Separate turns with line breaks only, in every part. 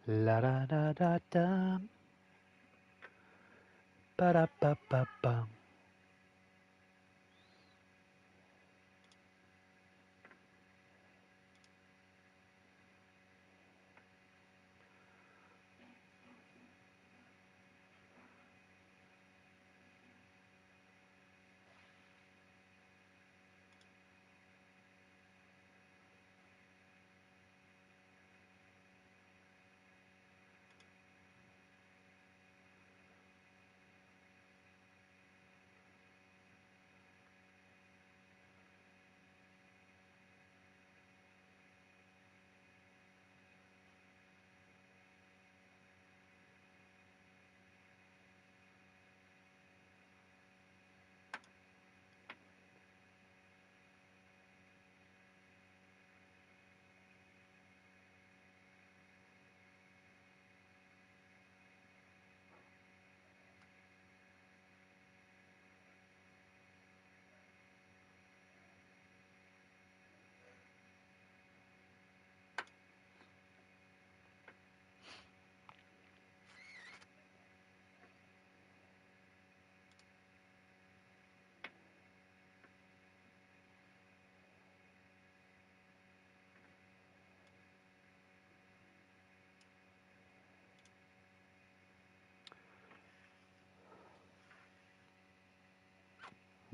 La da da da da. Ba da ba ba ba.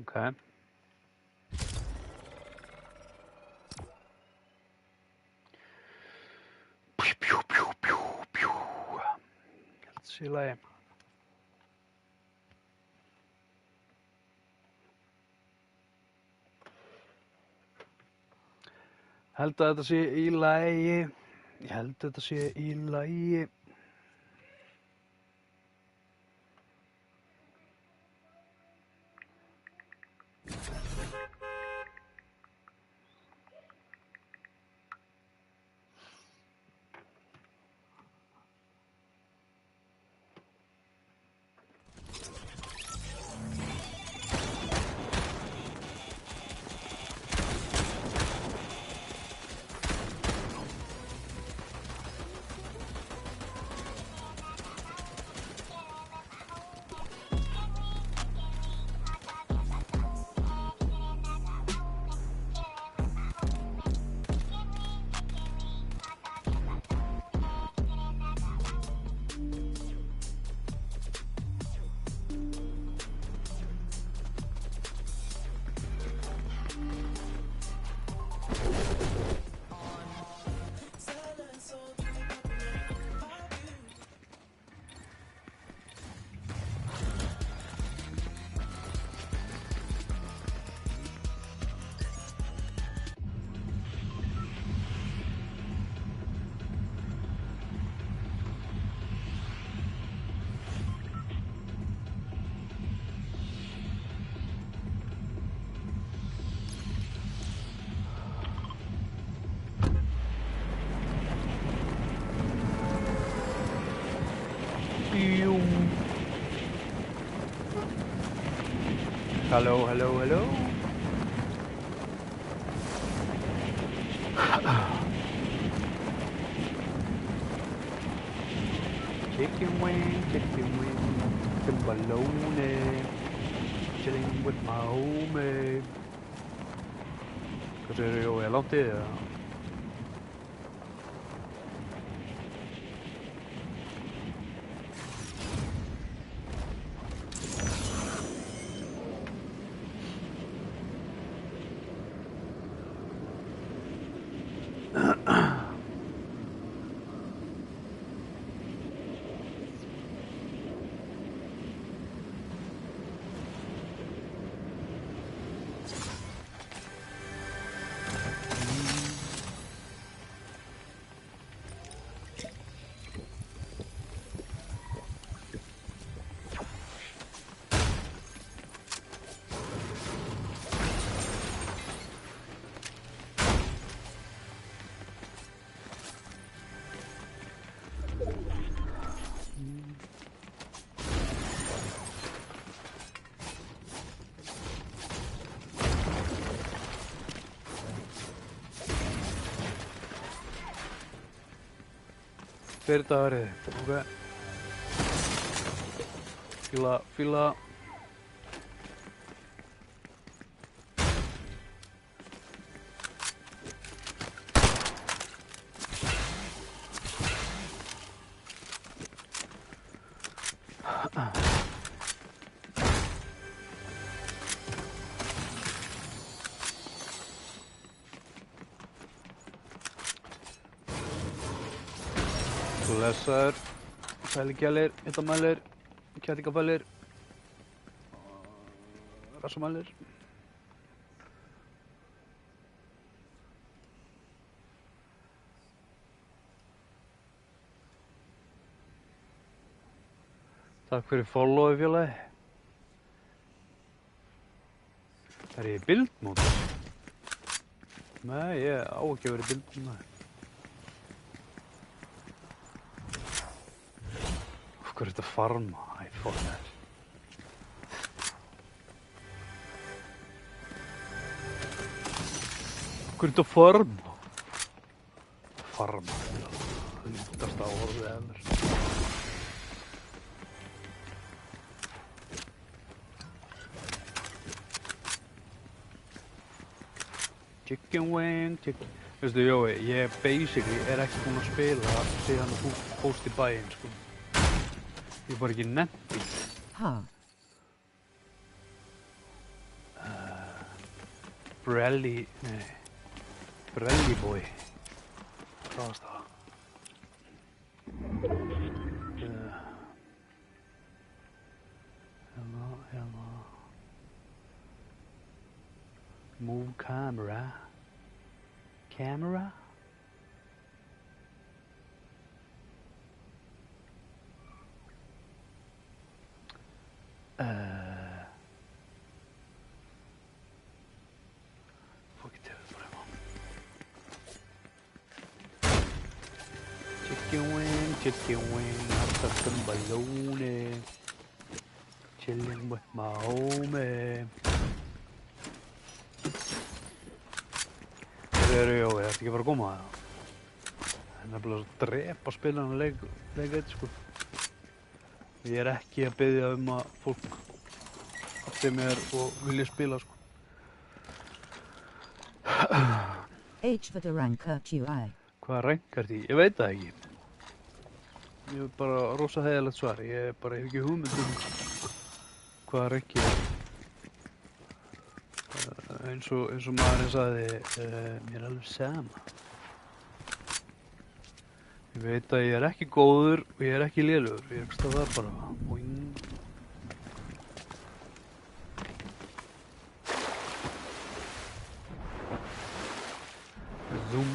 Okay. Pew, pew, pew, pew, pew. Sille. Held að þetta sé í lagi. Ég held að þetta sé í lagi. Pew. Hello, hello, hello. Chicken wing, chicken bologna. Chilling with my homie. Hvað segir ég, er langt í því? Fyrir dagarið. Ok. Fíla. Blessaður, sæligjalir, hittamælir, kætingafælir, rassamælir. Takk fyrir followið félagi. Er ég í bildmóti? Nei, ég á ekki að vera í bildmóti. Hvað er þetta að farma? Æ, fór þér. Hvað er þetta að farma? Farma. Lítast á orðið eður. Chicken wing, chicken... Veistu, Jói, ég basically ekki búinn að spila síðan þú fórst í bæinn, sko. Ég bara ekki nefndi.
Ha?
Brelly boy. Hvað varst það? Hérna. Move camera. Camera? Får ikke til det på Chicken wing, hot dog and bologna. Chilling with my homie. Jói, ertu ekki að fara að koma það? Það er nefnilega svo drepa að spila hann leik eitt, sko. Ég ekki að biðja að fólk átti mér og vilja spila, sko.
H for the ranker QI.
Hvað rankar því? Ég veit það ekki. Ég er bara rosa heiðalegt svar. Ég bara hef ekki hugmynd hvað ranki er. Eins og maðurinn sagði, mér er alveg sama. Ég veit að ég er ekki góður og ég er ekki lélugur. Ég ekki stað það bara. Boing. Zoom.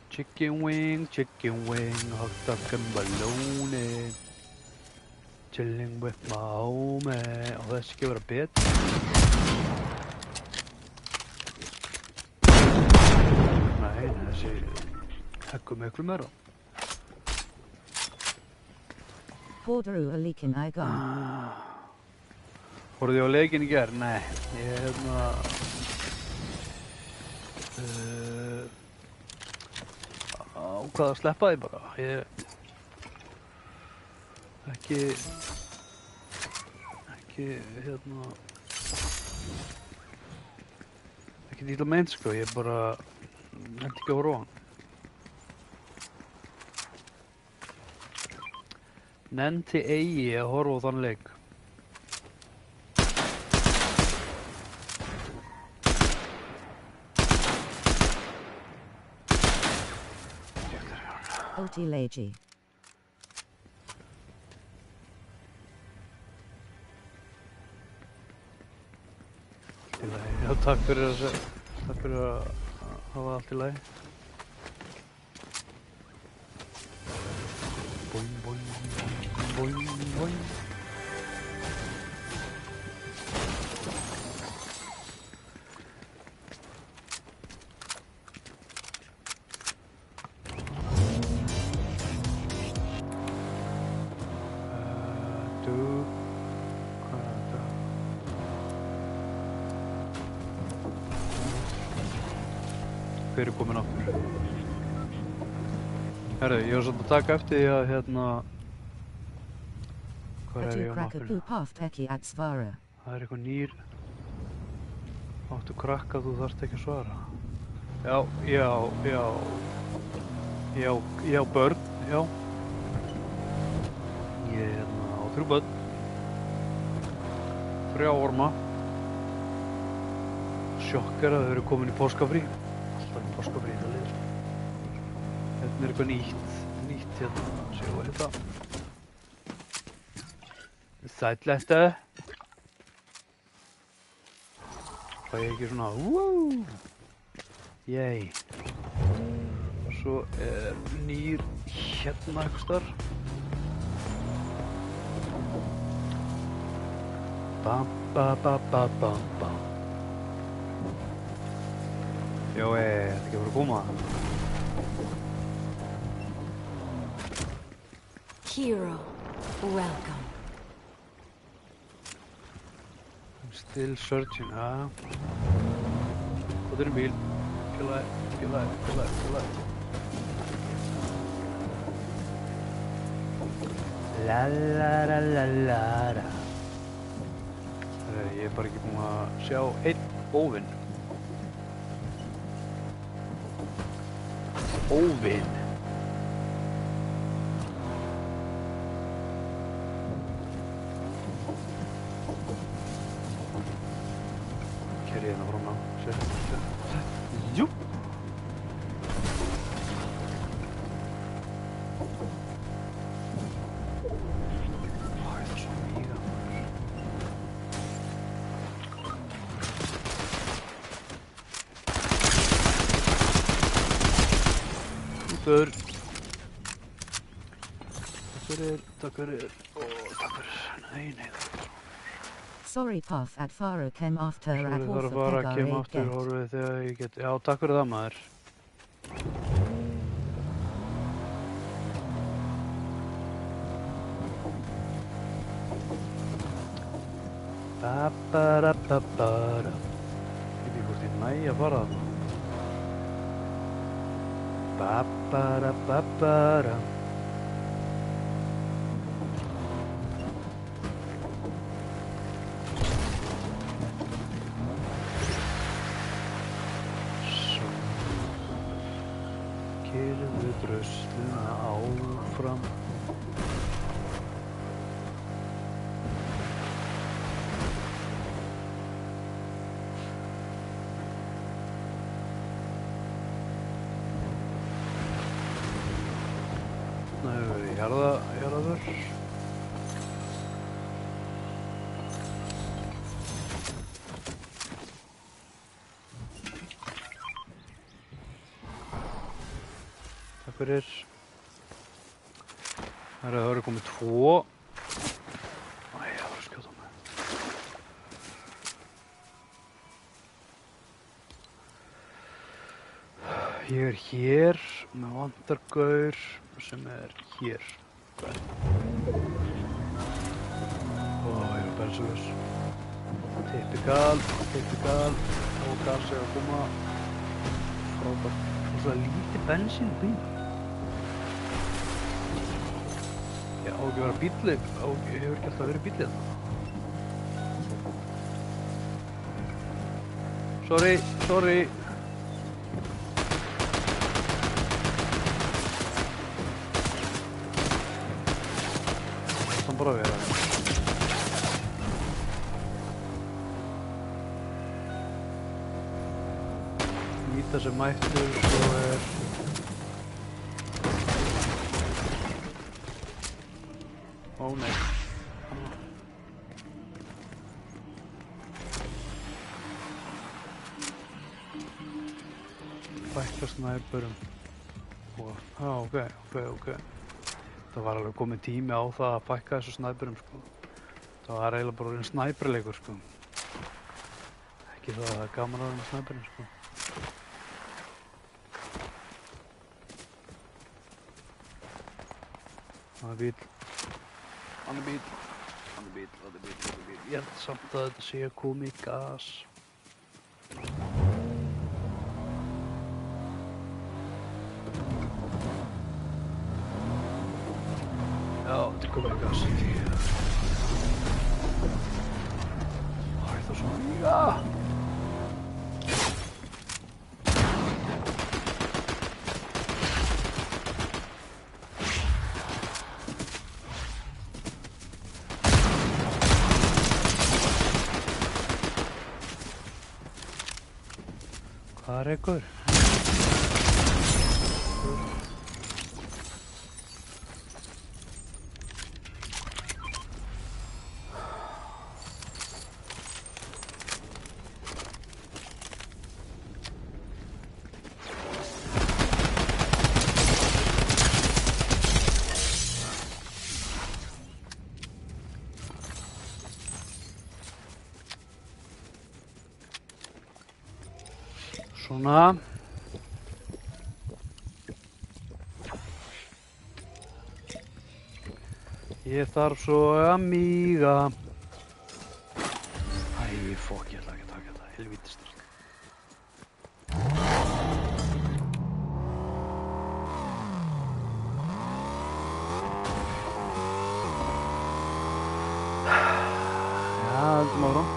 Chicken wing, hot dog and bologna. Chilling with my homie. Og þessi ekki að vera betur. Nei, þessi hekkur miklu meira.
Horfðu á leikinn í gær?
Horfðu á leikinn í gær? Nei, ég ákvað að sleppa því bara. Ég ekki illa meint, sko. Ég bara ekki að horfa á hann. Nennti eigi að horfa á þann leik.
Ótíleiki.
Já, takk fyrir að hafa allt í lagi. Boing, boing, boing, boing. Hvað er þetta? hver er kominn aftur. Herru, ég var svolítið að taka eftir því að hérna... Hvað er ég á mappinu? Það er eitthvað nýr... Áttu krakka, þú þarft ekki að svara. Já, börn, já. Ég er hérna á 3 börn. 3 orma. Sjokk er að þau eru komin í páskafrí. Alltaf í páskafrí þetta liður. Hérna er eitthvað nýtt hérna, sjáu þetta. Sætlæstu. Það er ekki svona, wúúúú. Yey. Svo er nýr hérna eitthvað starf. Bam, ba, ba, ba, bam, bam. Já, þetta ekki að vera að koma.
Hero, welcome.
Still searching, Hvað er bíl? Kjölaði. La. Ég er bara ekki búinn að sjá einn óvinn. Óvinn. Kerið hérna fram á. Jú. Það er svo mýga. Útur. Takk fyrir. Nei.
Sorry, Path at Faro came after at
Sorry,
Orfa
bara
Pegar
kem
8
aftur
get.
horfið þegar ég get... Já, takk fyrir það, maður. Ba-ba-da-ba-ba-da. Ég veit hvort ég næ að fara þarna. Ba-ba-da-ba-ba-da. Kyrðu drösluna áfram. Þarna hefur verið jarðavör. Takk fyrir. Það eru komið 2. Æ, það var að skjóta mig. Ég er hér með vandargaur sem er hér. Ó, ég er bensulaus. Typikal. Og gas er að koma. Frábært. Og svo lítið bensín bíl. Já, á ekki að vera bíll, ég hefur ekki alltaf verið bíll hérna. Sorry. Það er bara að vera. Nýta sem mættur, svo er... Ó nei. Fækka snæpurum. Ok. Það var alveg komið tími á það að fækka þessu snæpurum, sko. Það var eiginlega bara einn snæperleikur, sko. Ekki það að það er gaman að vera með snæpurum, sko. Það er bíl. Hann er bíl. Ég held samt að þetta sé að koma í gas. Come cazzo questo sono amiga. Hvað er ykkur? Svona. Ég þarf svo að míga. Æ, fokk, ég ætla ekki að taka þetta. Helvíti sterk. Já, höldum áfram.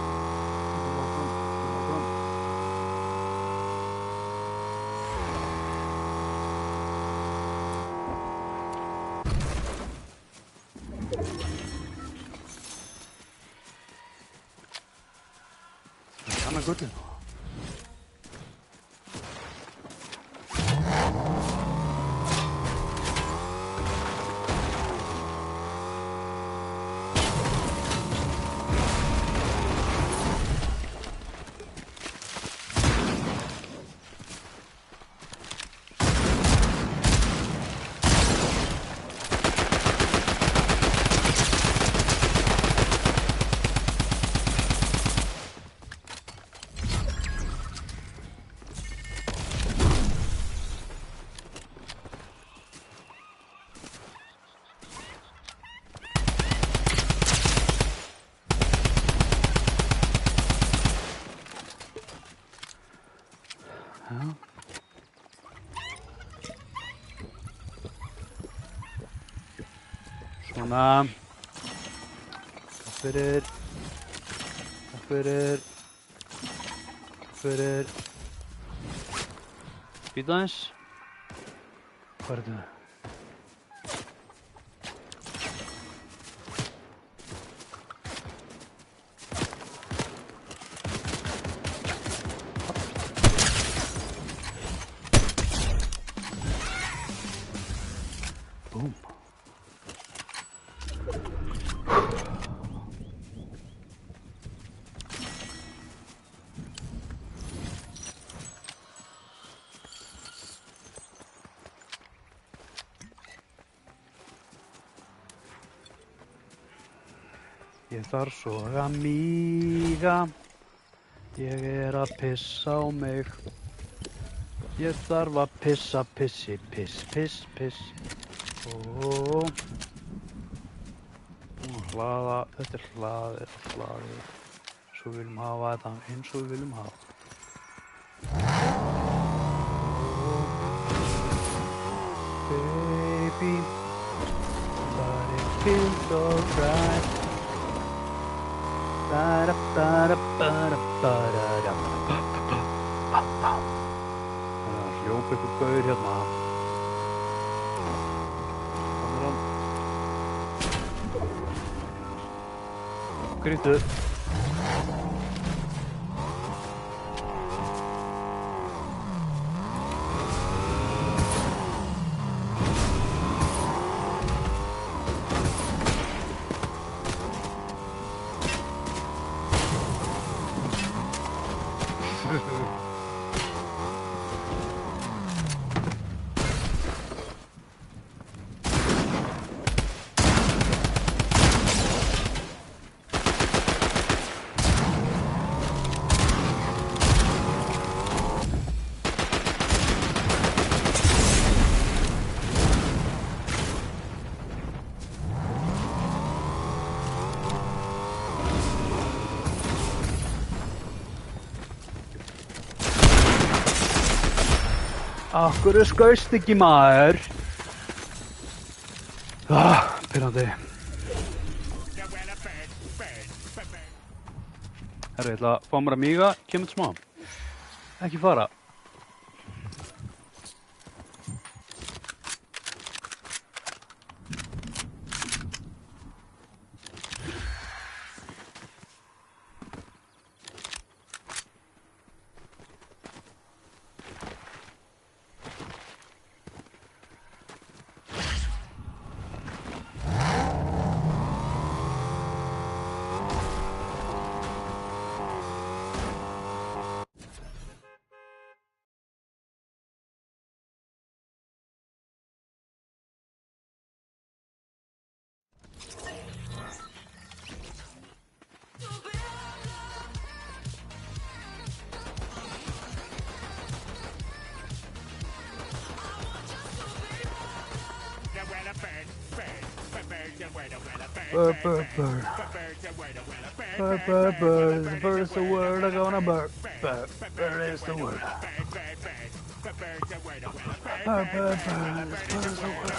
Gullið. Svona. Takk fyrir. Býta aðeins. Hvað er þetta? Búm. Ég þarf svo að míga. Ég er að pissa á mig. Ég þarf að pissa, pissi, piss. Og búin að hlaða, þetta er hlaðið. Svo við viljum hafa þetta eins og við viljum hafa. Baby, but it feels so right. Hljóp ykkur gaur hérna. Þannig er hann. Grítu. Akkur skaust ekki maður. Pirrandi. Herri, ég ætla að fá mér að míga, kemur smá. Ekki fara. Bird, bird, bird. Bird, bird, bird. The bird is the word I'm gonna bird. Bird, bird is the word. Bird, bird, bird. The bird is the word.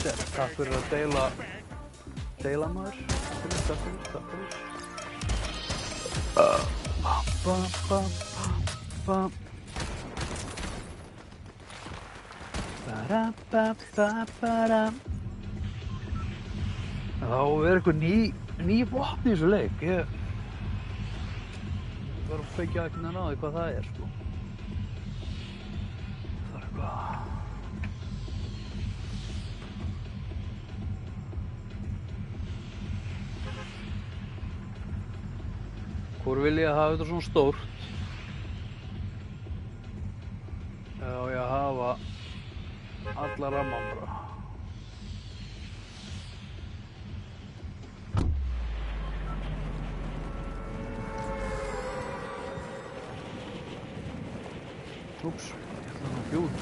Shit. Takk fyrir að deila maður. Takk fyrir. Bam, bam, bam. Ba-da-ba-ba-ba-da. Þá eitthvað ný vopn í þessu leik. Ég var að feikja ekki að náði hvað það sko. Það eitthvað. Hvor vil ég hafa þetta svona stórt? Eða á ég að hafa alla ramman bara. Úps, ég ætla nú ekki út.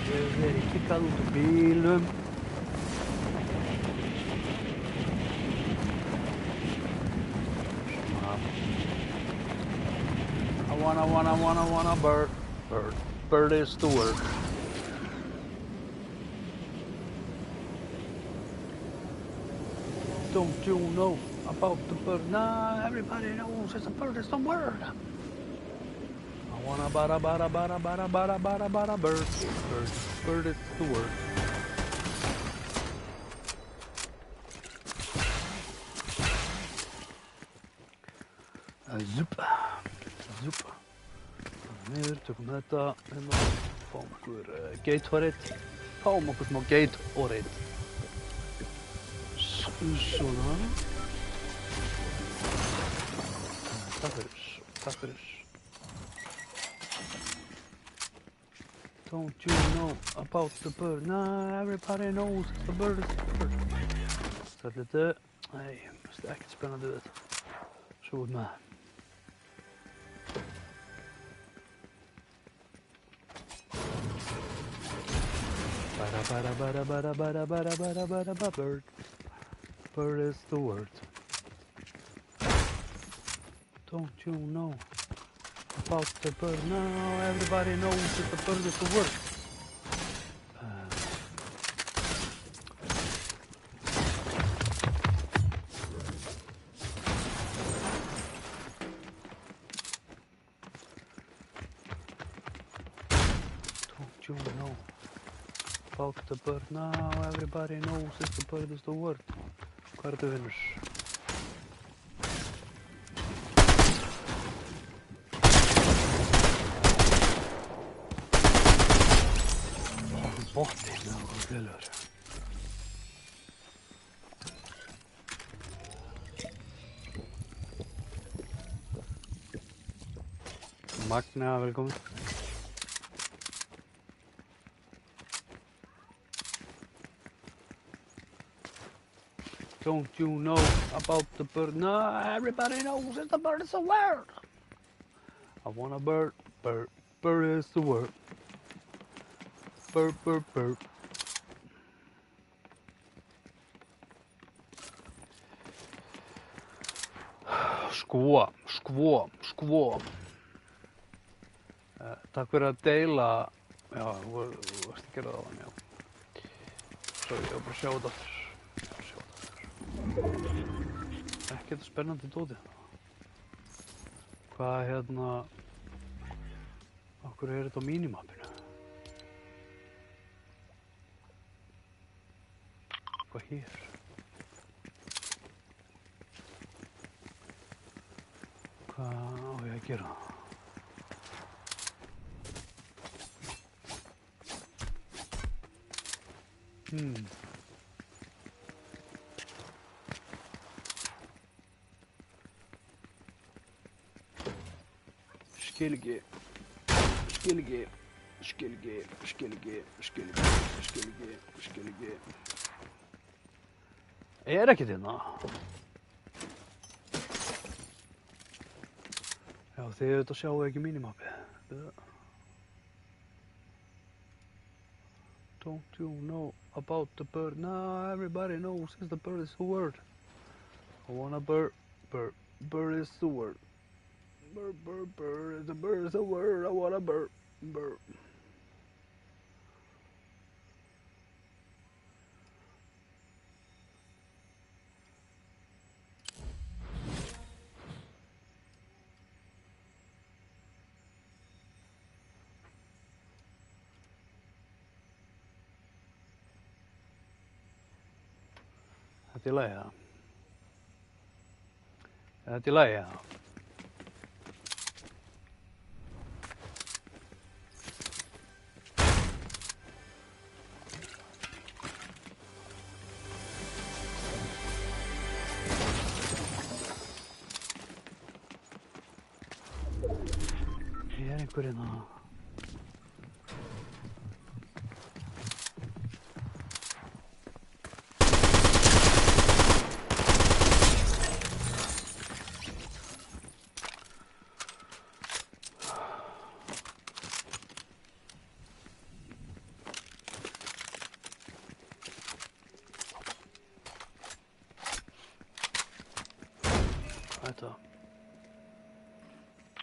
Ég verið kikkað út úr bílum. I wanna bird. Bird is the word. Don't you know about the bird? Nah, everybody knows it's a bird is the word. I wanna bada bird. Bird is the word. Zup. Niður, tökum þetta, fáum okkur Gatorade. Fáum okkur smá Gatorade. Svona. Takk fyrir. Don't you know about the bird? Nah, everybody knows the bird is the bird. Það lítið, það er ekkert spennandi við þetta. Svo út með það. Bird. Bird is the word. Don't you know about the bird? Now everybody knows that the bird is the word. Don't you know about the bird? Now everybody knows that the bird is the word. Hvað þetta vinnur? Bottinn, það var félagur. Magna, velkomin. Don't you know about the bird? No, everybody knows that the bird is a word. I want a bird. Bird is the word. Bird. Skvo. Takk fyrir að deila. Já, þú varst að gera það á hann, já. Svo ég var bara að sjá þetta aftur. Ekkert spennandi dóti. Hvað hérna... Af hverju þetta á mínimappinu? Hvað hér? Hvað á ég að gera? Skil ekki. Ekkert hérna. Já, þið auðvitað sjáu ekki mínimappið. Don't you know about the bird? Nah, everybody knows the bird is the word. I want a bird is the word. Bird, the bird is the word. I want a bird. Þetta er í lagi, það. Þetta er í lagi, það. Ég einhver hérna. Þetta.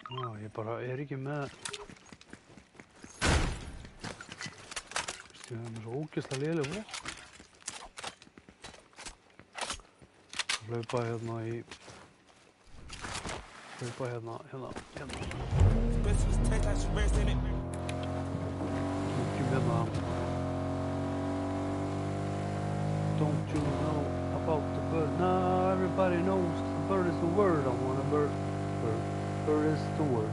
Já, ég bara ekki með... Ég er svo ógeðslega léleg vopn. Hlaupa hérna í... Hlaupa hérna. Kíkjum hérna. Don't you know about the bird? Now everybody knows the bird is the word. I want a bird. Bird is the word.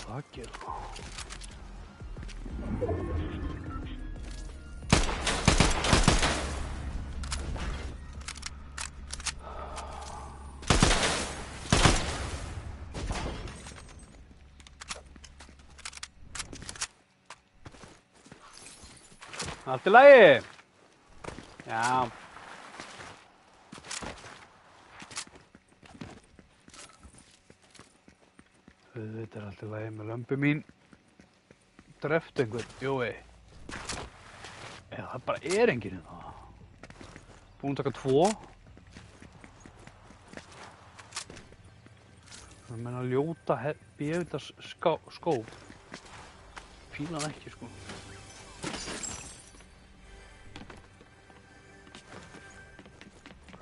Hvað gerir það? Allt í lagi? Já. Þetta er allt í lagi með lömbu mín. Dreft einhvern, jói. Eða það bara enginn hérna. Búinn að taka 2. Það meina ljóta bjöðars skóp. Fíla hann ekki, sko.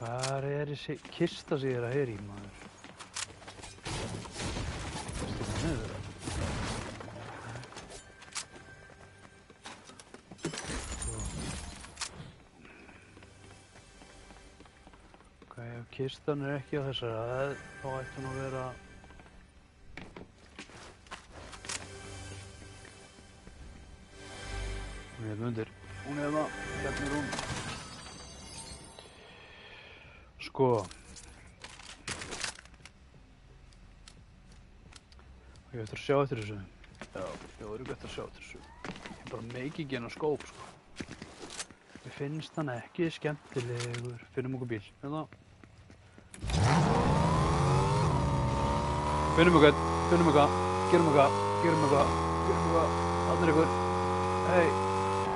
Hvar er þessi kista sem ég er að heyra í, maður? Þetta niður það. Ok, ef kistan er ekki á þessari, þá ætti hún að vera... Hún er hérna undir. Hún er hérna, hérna er hún. Sko. Ég ætti að sjá eftir þessu. Já, ég voru ekki eftir að sjá eftir þessu. Ég bara meiki ekki hennar skóp, sko. Mér finnst hann ekki skemmtilegur. Finnum okkur bíl. Hérna. Finnum eitthvað, gerum eitthvað, þarna er ykkur. Hei,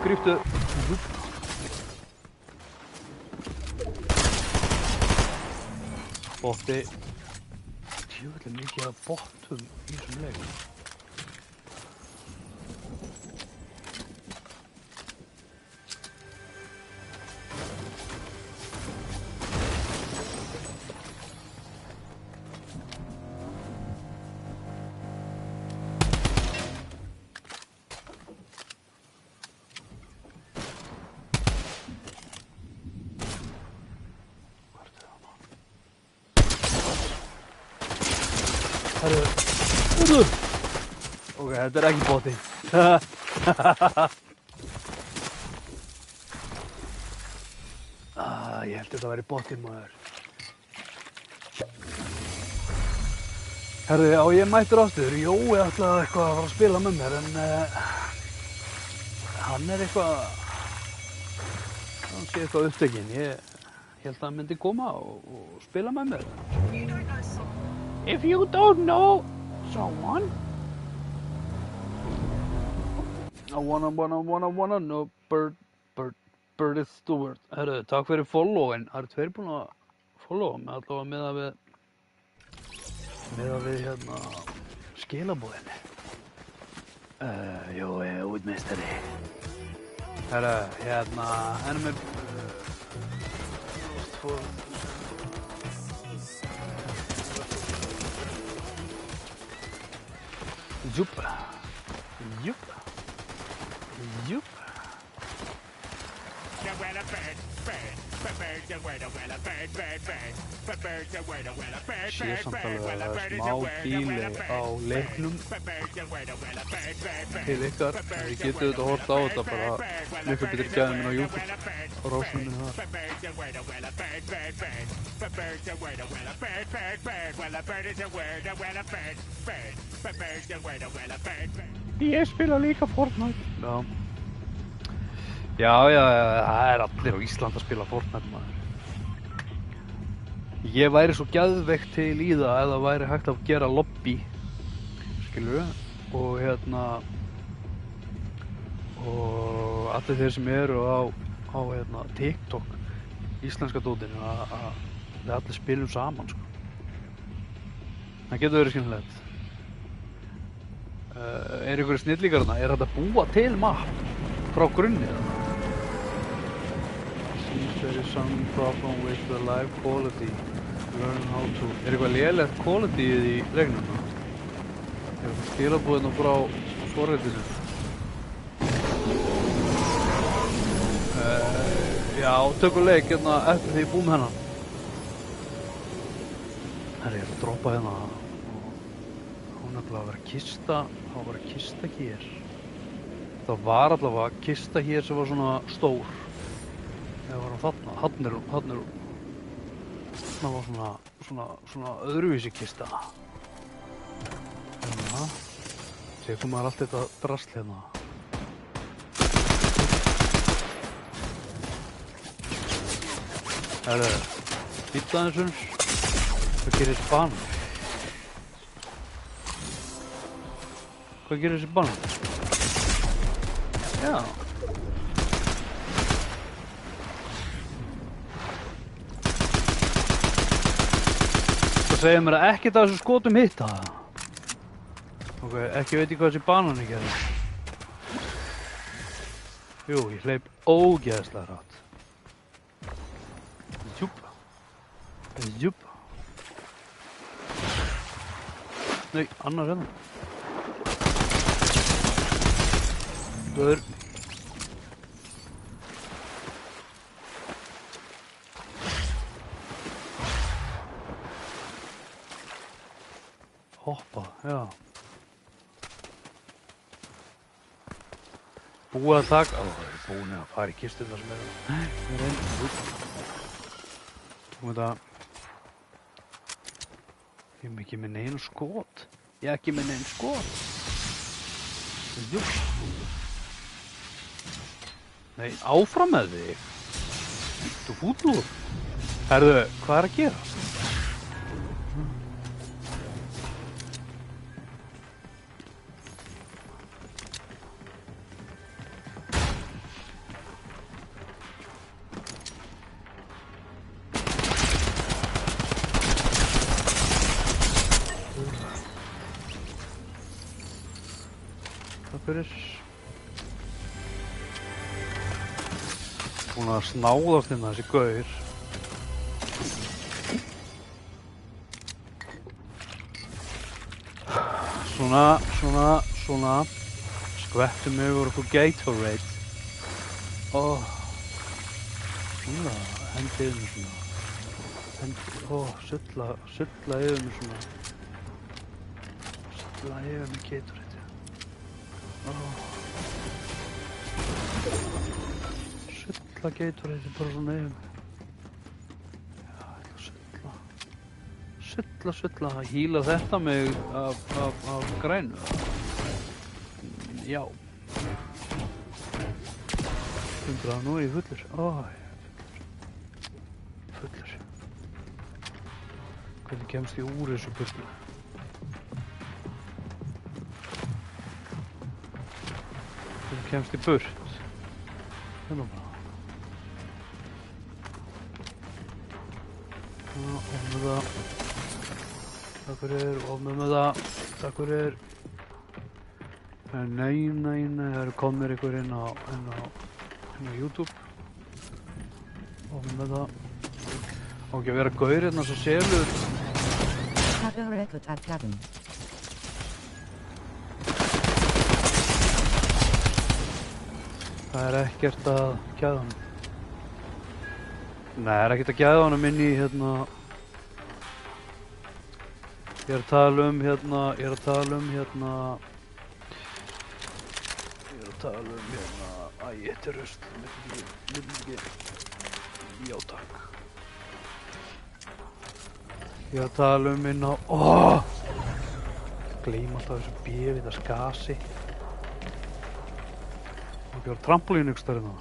gríptu. Botti. Tjóðlega mikið af bottum í þessum leik. Herru. Ok, þetta er ekki botti. Ég held þetta að vera botti maður. Herru, á ég mættur aftur. Jói ætlaði eitthvað að fara að spila með mér en hann er eitthvað upptekinn. Ég held að hann myndi koma og spila með mér. If you don't know someone, I wanna know Bird is the word. Herru, takk fyrir followin. Það eru tveir búin að followa mig allavega með að við hérna skilabóðin. Jó, útmeistari. Herru, hérna, enn með Jupp. Sé samt alveg að það er smá díli á leiknum til ykkar. Þið getið auðvitað horft á þetta bara miklu betri gæðum minn á YouTube og rósnum minn þar. Ég spila líka Fortnite. Já, það er allir á Íslandi að spila Fortnite maður. Ég væri svo geðveikt til í það ef það væri hægt að gera lobby, skilurðu, og hérna, og allir þeir sem eru á hérna TikTok, íslenska dótinu, að við allir spilum saman, sko. Það getur verið skemmtilegt. Er ykkur snillíkar þarna? Er þetta búa til mapp frá grunni þarna? Seems there is some problem with the live quality. Learn how to... Er eitthvað lélegt qualityið í leiknum? Er eitthvað skilabúðinu frá forritinu? Já, tökum leik hérna eftir því búum hennan. Herri, ég er að droppa hérna. Hún er allavega að vera kista. Það var að vera kista hér. Það var allavega kista hér sem var svona stór. Það var þarna, hann er það var svona öðruvísi kista. Hérna. Tekur maður allt þetta drasl hérna. Herru, býta aðeins uns. Hvað gerir þessi banan? Hvað gerir þessi banan? Já. Það segir mér að ekkert af þessu skotum hitta það. Ok, ekki veit ég hvað þessi banani gerir. Jú, ég hleyp ógeðslega hratt. Júp. Nei, annar hérna. Guður. Hoppa, já. Búið að taka. Búin að fara í kistuna sem er þetta. Ég er ekki með neinu skot. Ég er ekki með neinu skot. Jú. Nei, áfram með þig. Þú fúllur. Herðu, hvað er að gera? Takk fyrir. Búin að snáðast hérna þessi gaur. Svona. Skvettum yfir okkur Gatorade. Svona, hendi yfir mig svona. Sulla yfir mig svona. Sulla yfir mig Gatorade. Sulla Gatorade bara svona yfir mig. Já, sulla. Hýla þetta mig af grænu. Já. 100, nú er ég fullur. Fullur. Hvernig kemst ég úr þessu burtu? Hvernig kemst ég burt? Hérna bara. Ofnum það. Takk fyrir, ofnum það. Takk fyrir. Nei, það eru komnir ykkur inn á YouTube. Ofnum það. Á ekki að vera gaur hérna svo selur.
Have a record at Gavin.
Það er ekkert að gæða honum. Nei, það er ekkert að gæða honum inn í hérna. Ég er að tala um hérna. Æ, þetta er rusl. Vil ekki. Já, takk. Ég er að tala um inn á. Gleym alltaf þessu B-vitars gasi. Það er trampolínu ykkur stærðina.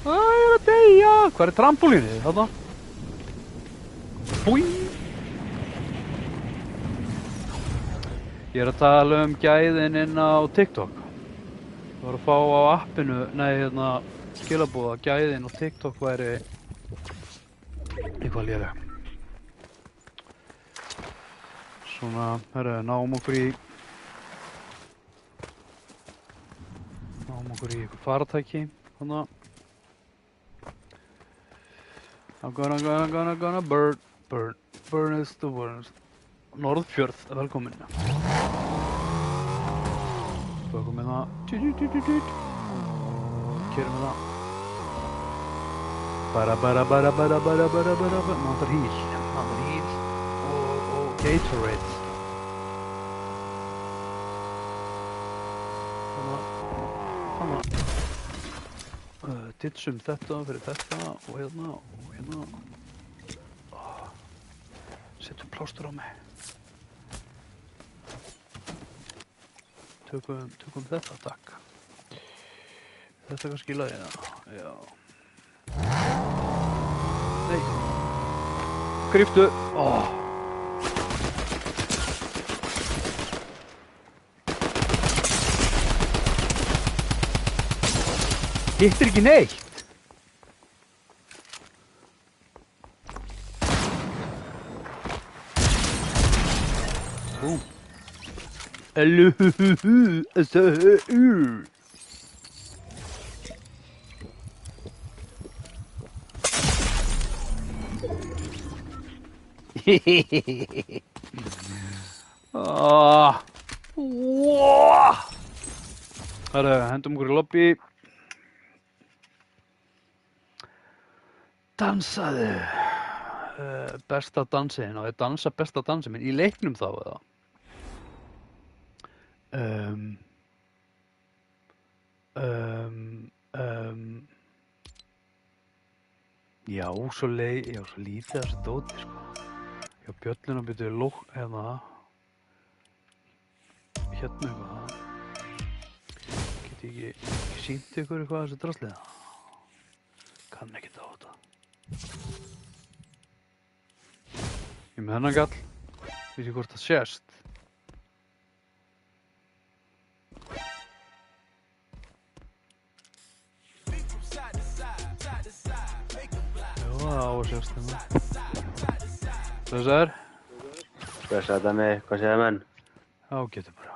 Ég er að deyja. Hvað er trampolínið þarna? Búi. Ég er að tala um gæðin inn á TikTok. Ég var að fá á appinu, skilabóð að gæðin og TikTok væri eitthvað léleg. Svona, náum okkur í eitthvað faratæki, þannig að I'm gonna burn is the worst. Norðfjörð, velkomin. Tökum við það. Keyrum við það. Bara. Náttúr híl. Og Gatorade. Þannig. Ditsum þetta fyrir þetta og hérna. Settum plástur á mig. Tökum þetta, takk. Þetta kannski í lagi, já. Nei. Gríptu. Hittir ekki neitt. Búm. Hendum okkur í lobby. Dansaðu. Besta dansin. Og ég dansa besta dansin minn í leiknum þá eða? Já, svo lítið þessu dóti, sko. Já, bjölluna byrjuði hérna eitthvað. Get ég ekki sýnt ykkur eitthvað þessu drasliða? Kann ekki á þetta. Ég með hennan gall. Veit ég hvort það sést. Já, það á að sést hérna. Þessar?
Blessaður Danni, hvað segja menn?
Já, getur bara.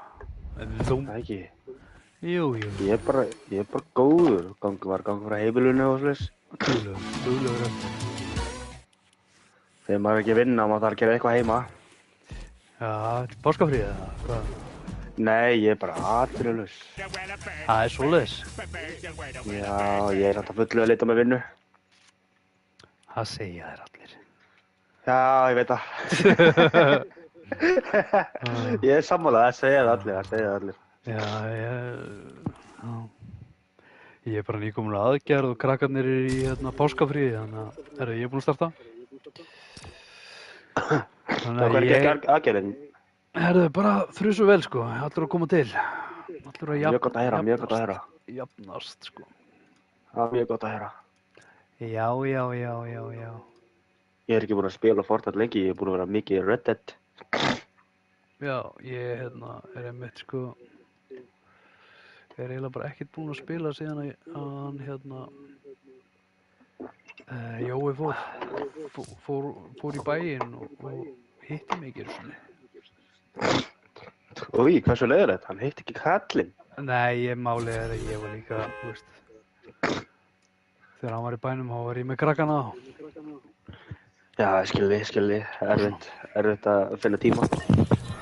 Lúm.
Það ekki.
Jú.
Ég er bara góður. Var gangur frá heimilinu og svoleiðis.
Duglegur.
Þegar maður er ekki að vinna, maður þarf að gera eitthvað heima.
Já, páskafríð eða hvað?
Nei, ég er bara atvinnulaus.
Það er svoleiðis.
Já, ég er alltaf fullu að leita með vinnu.
Það segja þér allir.
Já, ég veit það. Ég er sammála, það segja það allir.
Já. Ég er bara nýkomin að aðgerð og krakkarnir eru í páskafríði, þannig að ég er búinn að starta. Þannig
Hvað er ekki aðgerðin?
Bara þrusu vel, sko. Allir að koma til. Allir að
Mjög gott að heyra.
Jafnast, sko.
Það er mjög gott að heyra.
Já.
Ég er ekki búinn að spila Fortnite lengi, ég er búinn að vera mikið í Red Dead.
Já, ég er einmitt, sko, er eiginlega bara ekkert búinn að spila síðan að hann, Jói fór í bæinn og hitti mig ekki svona.
Új, hversu leiðilegt, hann hitti ekki kallinn.
Nei, málið er að ég var líka, þú veist, þegar hann var í bænum, þá var ég með krakkana.
Já, skilði, erfitt að finna tíma.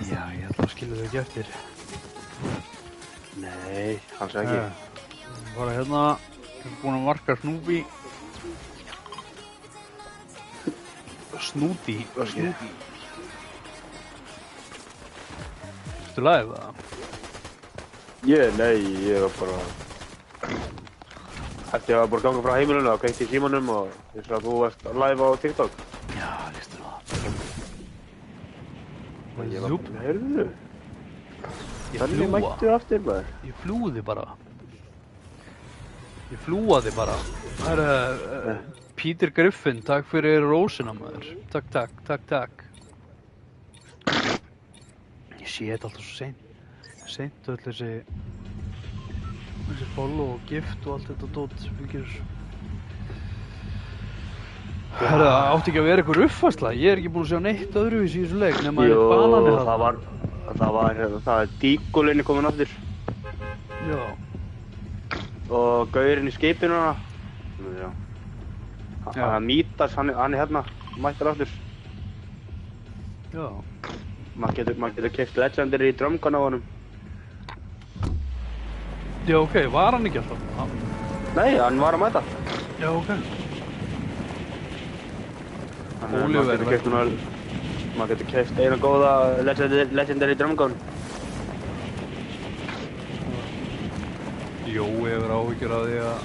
Já, ég ætla að skilja þau ekki eftir.
Nei, alls ekki.
Bara ég er búinn að marka Snúti. Ertu live, eða?
Nei, ég var bara... Eftir að bara ganga frá heimilinu og kveikti í símanum og þess að þú varst live á TikTok.
Já, listu það.
Ég var bara, heyrðu. Þannig mættu aftur, maður.
Ég flúaði bara. Það Peter Griffin, takk fyrir rósina, maður. Takk. Ég sé þetta alltaf svo seint öll þessi follow og gift og allt þetta dót fylgir. Það átti ekki að vera eitthvað uppfærsla. Ég er ekki búinn að sjá neitt öðruvísi í þessu leik nema banani þarna.
Það er díkulinn komin aftur.
Já.
Og gaurinn í skipinu hana. Já. Það Mítas, hann er hérna, mættur aftur.
Já.
Maður getur keypt Legendary í drömgan á honum.
Já, ok, var hann ekki alltaf?
Nei, hann var að mæta.
Já, ok.
Maður getur keypt eina góða Legendary drömgan.
Jói hefur áhyggjur af því að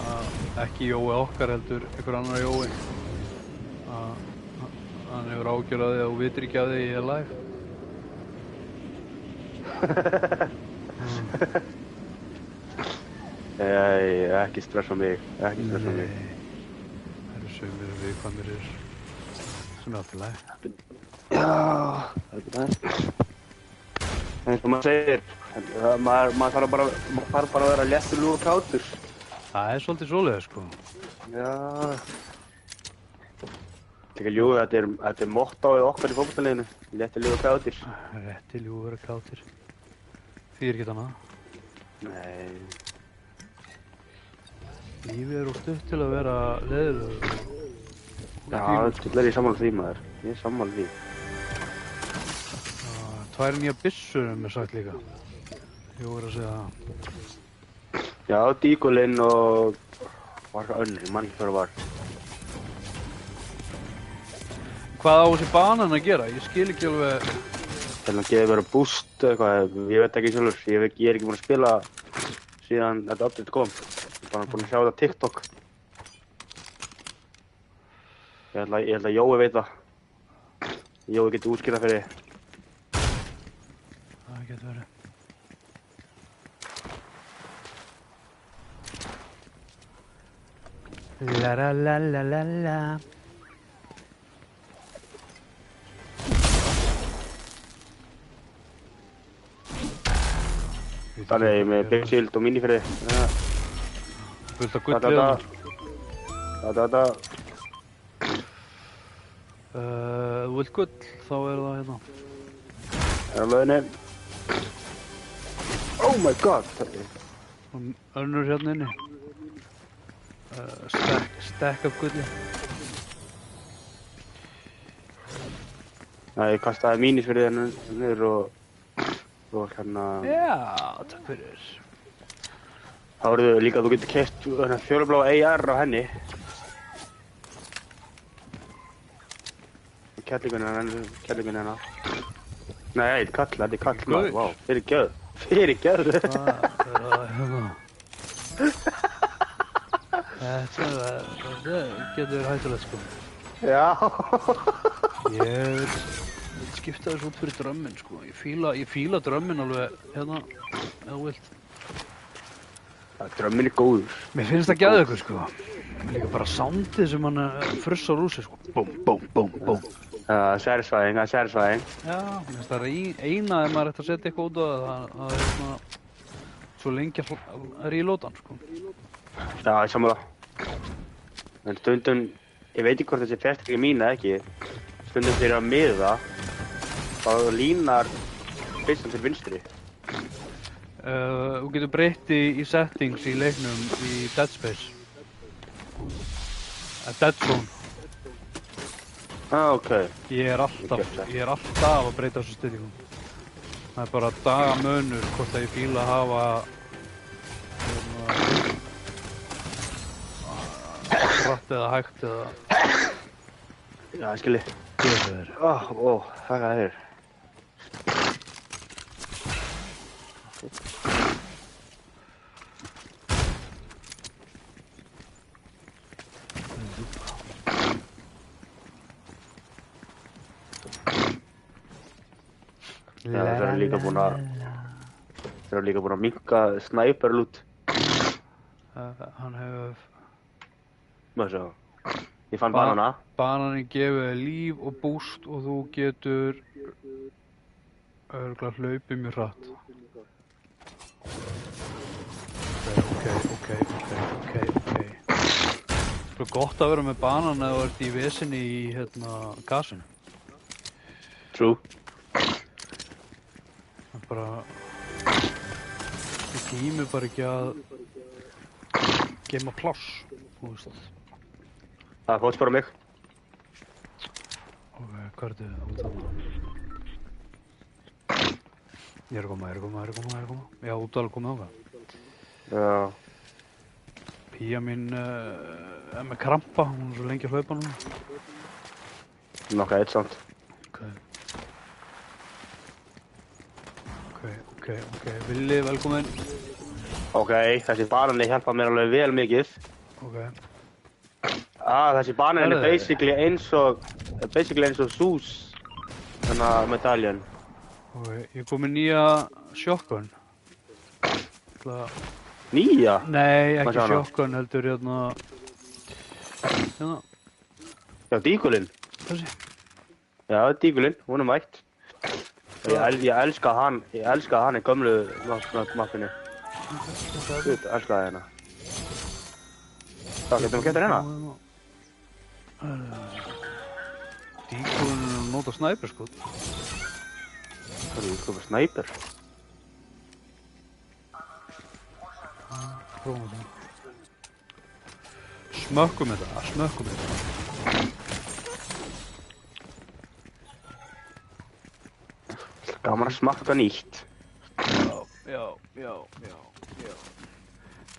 ekki Jói okkar heldur einhver annar Jói. Hann hefur áhyggjur af því að þú vitir ekki af því ég er live.
Ekki stressa mig.
Það eru sumir viðkvæmir sem er alltaf læg.
Já, það er það. Eins og maður segir, maður þarf bara að vera léttur og kátur.
Það er svolítið svoleiðis, sko.
Já. Þetta er mottóið okkar í fótboltaliðinu. Léttur og kátur.
Rétti ljúfur og kátir. Þýðir ekki annað.
Nei.
Lífið er of stutt til að vera leiðilegur.
Já, þetta er ég sammála því, maður. Ég er sammála því.
2 nýja byssur mér sagt líka. Ég voru að segja það.
Já, díkulinn og... var það önnur, ég man ekki hvað það var.
Hvað á þessi banan að gera? Ég skil ekki alveg...
Þannig að geði verið boost eitthvað, ég veit ekki sjálfur. Ég er ekki búinn að spila síðan þetta update kom. Ég er bara búinn að sjá þetta á TikTok. Ég held að Jói veit það. Jói getur útskýrað fyrir þig.
Það getur verið. La la la la la la.
Þannig að ég er með Big Shield og Mini fyrir þig.
Fullt af gull við hann.
Þetta.
Þú vilt gull, þá er það hérna.
Það er á lauginni. Oh my god!
Önnur hérna inni. Stack af gulli.
Nei, ég kastaði mínis fyrir henni niður og hérna...
Já, takk fyrir.
Þá eru þau líka að þú getur keypt fjólubláa AR á henni. Kellingun hennar. Nei, þetta er kall maður, vá, fyrirgjöð.
Það hérna. Þetta getur hættulegt sko.
Já.
Ég vil skipta þessu út fyrir drömmin sko. Ég fíla drömmin alveg hérna, ef þú vilt.
Drömmin er góður.
Mér finnst það geðveikur sko. Líka bara soundið sem hann frussar úr sig sko. Búm, búm, búm, búm.
Satisfying.
Já, mér finnst það eina ef maður ætti að setja eitthvað út á það er svona svo lengi að reloada hann sko.
Já, ég sammála. En stundum, ég veit ekki hvort þessi festingi mín eða ekki, stundum þegar ég er að miða, þá línar byssan til vinstri.
Þú getur breytt í settings í leiknum í Dead Space. Dead Zone.
Ok.
Ég er alltaf að breyta þessu styringum. Það er bara dagamunur hvort að ég fíla að hafa hratt eða hægt eða...
Já, ég skilji.
Þér.
Þakka þér. Þeir eru líka búin að minnka snæperlút.
Hann hefur...
Hvað svo? Ég fann banana.
Bananin gefur þér líf og boost og þú getur örugglega hlaupið mjög hratt. Ok. Það er gott að vera með banan ef þú ert í vesinni í gasinu.
True.
Það er bara... Ég tími bara ekki að geyma pláss, þú veist.
Það fótspor á mig.
Ok, hvað er þetta út af það? Ég er að koma. Já, út alveg komið á það.
Já.
Pía mín er með krampa, hún er svo lengi að hlaupa núna.
Nokkuð eitt samt.
Ok. Villi, velkomin.
Ok, þessi banani hjálpa mér alveg vel mikið.
Ok.
Þessi banani er basically eins og Zeus, þannig að medaljan.
Ok, ég kom með nýja shotgun.
Nýja?
Nei, ekki shotgun, heldur hérna...
Já, díkulinn.
Þessi.
Já, díkulinn, hún er mætt. Ég elska hann í gömlu mappinu. Ég elska hérna. Það getum við gett hérna.
Díkulinn er að nota snæper sko.
Það er komið snæper.
Prófum það. Smökkum þetta.
Gaman að smakka nýtt.
Já.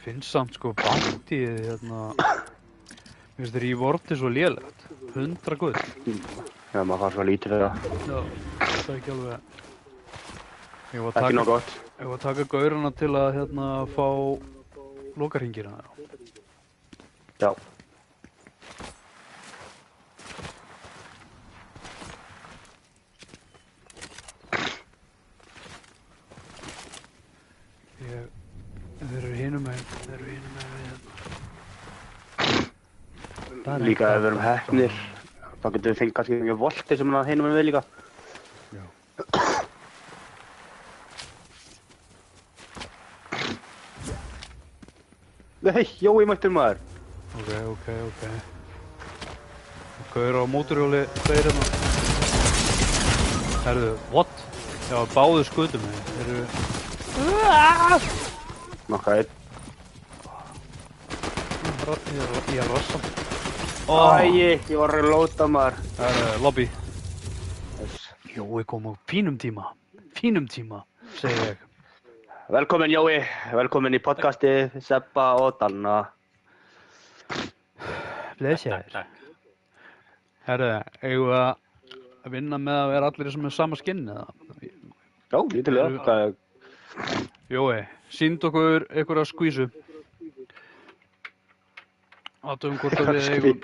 Finnst samt sko bandið hérna... Mér finnst rewardið svo lélegt. 100 gull.
Já, maður fær svo lítið fyrir það.
Já, það er ekki alveg...
Ekki nóg gott.
Ég var að taka gaurana til að fá lokarhingina.
Já.
Þeir eru hinum með
Líka ef við erum heppnir, þá getum við fengið kannski mjög volti sem hann hinum með líka.
Já.
Nei, Jói mættur maður.
Ok. Gaur á mótorhjóli, tveir hérna. Herðu, what? Já, báðu skutum mig.
Nokkuð eitt.
Ég er rassan.
Æ, ég var að lóta maður.
Það er lobby.
Yes.
Jói kom á fínum tíma, segi ég.
Velkomin Jói, velkomin í podcastið Sebba og Danna.
Blessaður. Herru, eigum við að vinna með að vera allir sem er sama skinn eða?
Já, lítilega.
Jói, sýnd okkur einhverja skvísu. Athugum hvort að við eigum.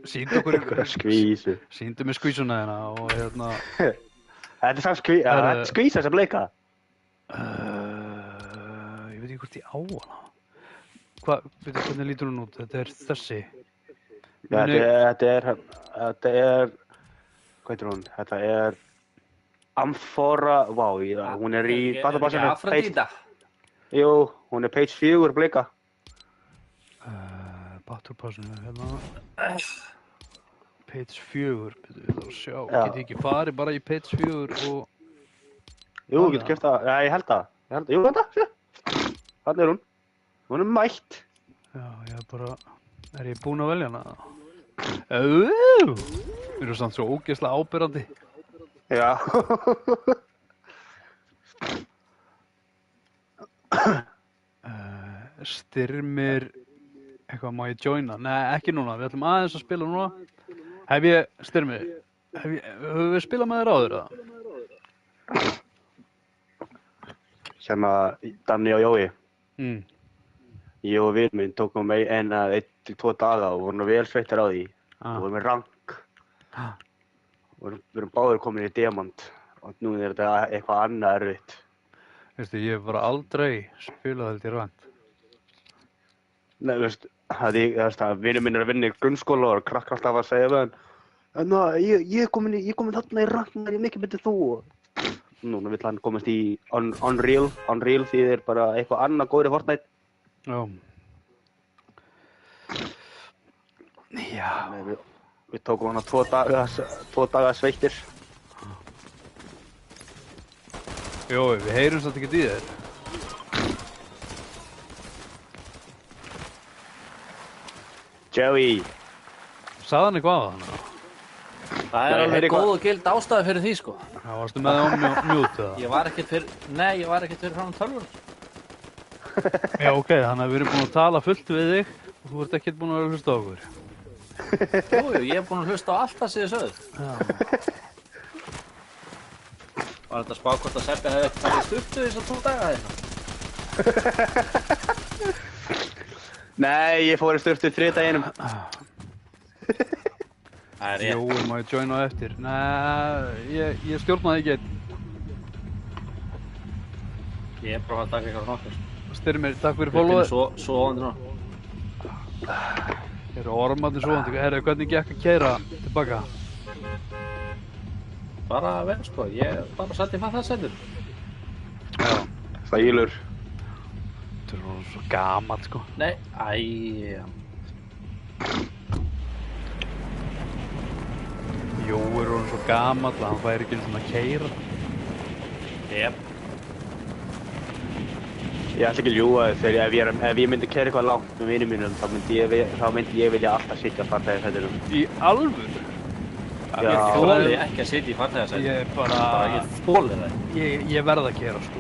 Sýnd okkur einhverja
skvísu.
Sýndu mér skvísuna hérna og hérna.
Þetta er samt skvísa sem bleika.
Ég veit ekki hvort ég á hana. Veitu hvernig lítur hún út? Þetta er þessi.
Þetta er, hvað heitir hún? Þetta er Amphora, hún er í databasinu.
Afrodita.
Jú, hún er page 4 bleika.
Batterpassinu, hérna. Page 4, við þarfum að sjá.
Já.
Get ég ekki farið bara í page 4 og...
Jú, getur keft það. Já, ég held það. Jú, þetta, sjá. Þarna er hún. Hún er mætt.
Já, ég er bara... Er ég búinn að velja hana? Við erum samt svo ógeðslega ábyrrandi.
Já.
Styrmir... Eitthvað, má ég joina? Nei, ekki núna. Við ætlum aðeins að spila núna. Styrmir, höfum við spilað með þér áður, eða?
Hérna, Danni og Jói. Ég og vinur minn tókum með 1 til 2 daga og vorum vel sveittir á því. Og vorum með rank. Við erum báðir komin í diamant. Og nú er þetta eitthvað annað erfitt.
Veistu, ég hef bara aldrei spilað held í rank.
Nei, veist, vinur minn er að vinna í grunnskóla og krakkar alltaf að segja við hann. Ég er komin þarna í rank, ég er mikið betur þú. Núna vill hann komast í Unreal því þið er bara eitthvað annað góður í Fortnite.
Já.
Við tókum hana 2 daga sveittir.
Jói, við heyrum samt ekkert í þér.
Joey.
Sagði hann eitthvað á það?
Það er alveg góð og gild ástæði fyrir því, sko.
Já, varstu með það á mute, eða?
Ég var ekkert fyrir frá tölvun.
Já, ok, þannig að við erum búin að tala fullt við þig og þú ert ekkert búin að vera að hlusta á okkur.
Jú, ég er búin að hlusta á allt það sem þið sögðu.
Já.
Var þetta spá hvort að Sebbi hefði ekki farið sturtu þess 2 daga hérna?
Nei, ég fór í sturtu 3 daginum.
Það er rétt.
Jói, má ég joina á eftir? Nei, ég stjórnaði ekki einn.
Ég er bara að taka eitthvað nokkur.
Styrmir, takk fyrir followið.
Svo ofandi núna.
Eru ormarnir svoandi. Herru, hvernig gekk að keyra tilbaka?
Bara vel, sko. Ég bara setti fann það sendur.
Já.
Þælur.
Þetta er svo gamalt, sko.
Nei,
Jói er svo gamall að hann fær ekki svona að keyra.
Jep.
Ég ætla ekki að ljúga þegar ef ég myndi keyra eitthvað langt með vinum mínum þá myndi ég vilja alltaf sitja farþegarsætinu.
Í alvöru?
Já.
Ég þoli ekki að sitja í farþegarsætinu.
Ég
Ég þoli það.
Ég verð að keyra, sko.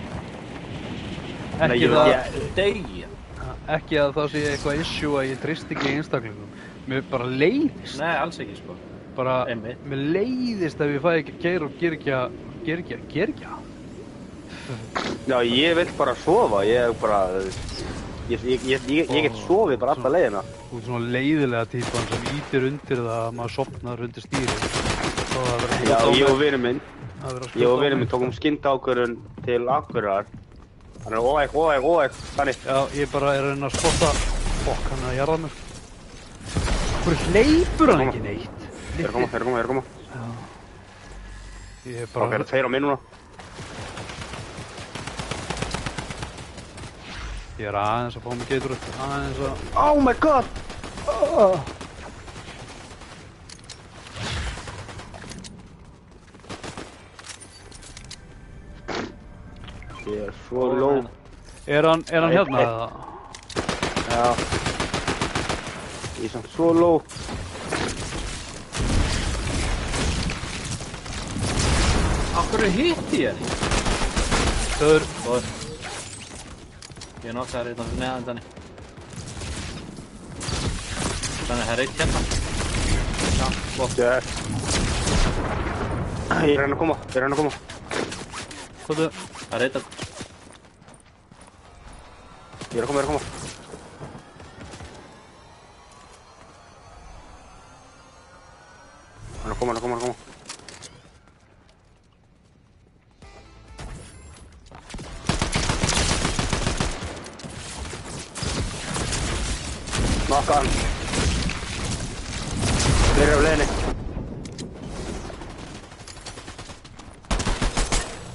Ekki að það sé eitthvað issue að ég treysti ekki einstaklingum. Mér bara leiðist.
Nei, alls ekki, sko.
Bara,
Einmitt.
mér leiðist ef ég fæ ekki að keyra og ger ekki.
Já, ég vill bara sofa, ég get sofið bara alltaf leiðina.
Þú ert svona leiðilega típan sem ítir undir það að maður sofnar undir stýri.
Já, ég og vinur minn tókum skyndaákvörðun til Akureyrar. Hann er óæk, þannig.
Já, ég bara er að reyna að spotta. Fokk, hann er að jarða mér. Hvor hleypur hann ekki neitt?
Þeir eru koma.
Já. Ég er bara...
Það er 2 á mig núna.
Ég er aðeins að fá mig geitur upp. Aðeins að...
Oh my god! Ég er svo low.
Er hann hérna eða?
Já. Ég er samt svo low.
Akkur hitti ég þig?
Stöður.
Góður. Ég nokkaði hérna fyrir neðan þannig. Þannig það er eitt hérna. Já, flott.
Yes. Ég er að koma.
Kvoðu.
Það er eitt að...
Ég er að koma. Hann er að koma. Nokka hann. Þeir eru á leiðinni.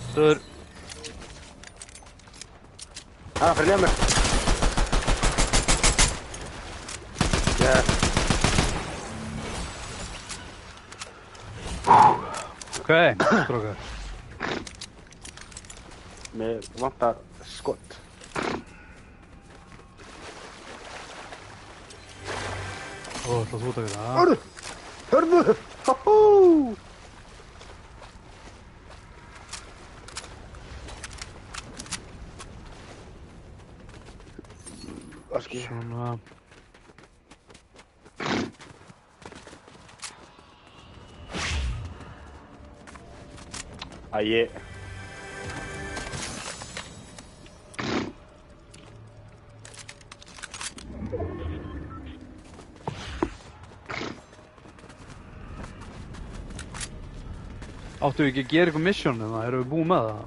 Stöður.
Fyrir neðan mér. Yes.
Ok, strókar.
Mér vantar skott.
Ó, það þú taka það.
Hörðu! Hóhó! Vaski.
Svona.
Ég...
Áttu við ekki að gera eitthvað mission eða erum við búin með það?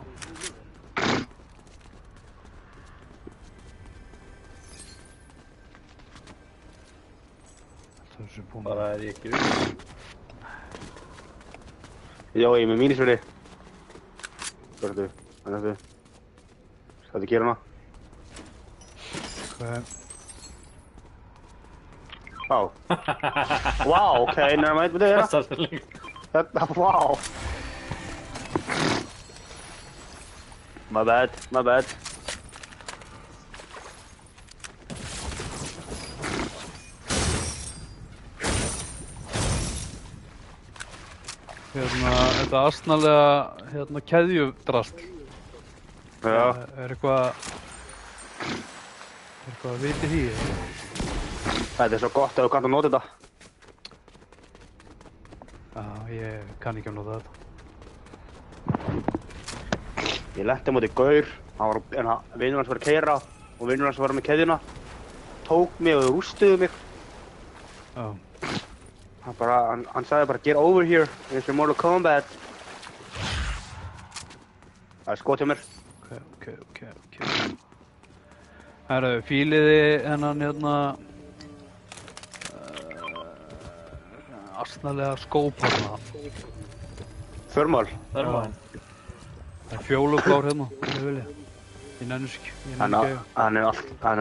Það er búin með
Bara
það.
er ég ekki upp.
Já, ég er með mínisverði. Hvað er þetta? Hvað gera hana?
Ok.
Vá. Vá, ok, never mind með þetta.
Það er lengi.
Þetta, vá. My bad.
Þetta astnalega, keðjudrast.
Já.
Er eitthvað að viti því?
Þetta er svo gott að þú kannt að nota þetta.
Já, ég kann ekki að nota þetta.
Ég lenti á móti gaur, vinur hans var að keyra og vinur hans var með keðjuna. Tók mig og rústuðu mig.
Já.
Hann sagði bara get over here, eins og Mortal Kombat. Það er skot hjá mér.
Ok. Herru, fíliði hennan astnalega skóp hérna.
Þörmál.
Það er maður.
Það er fjólublár hérna, ég vilja. Ég nenni sér ekki,
Hann er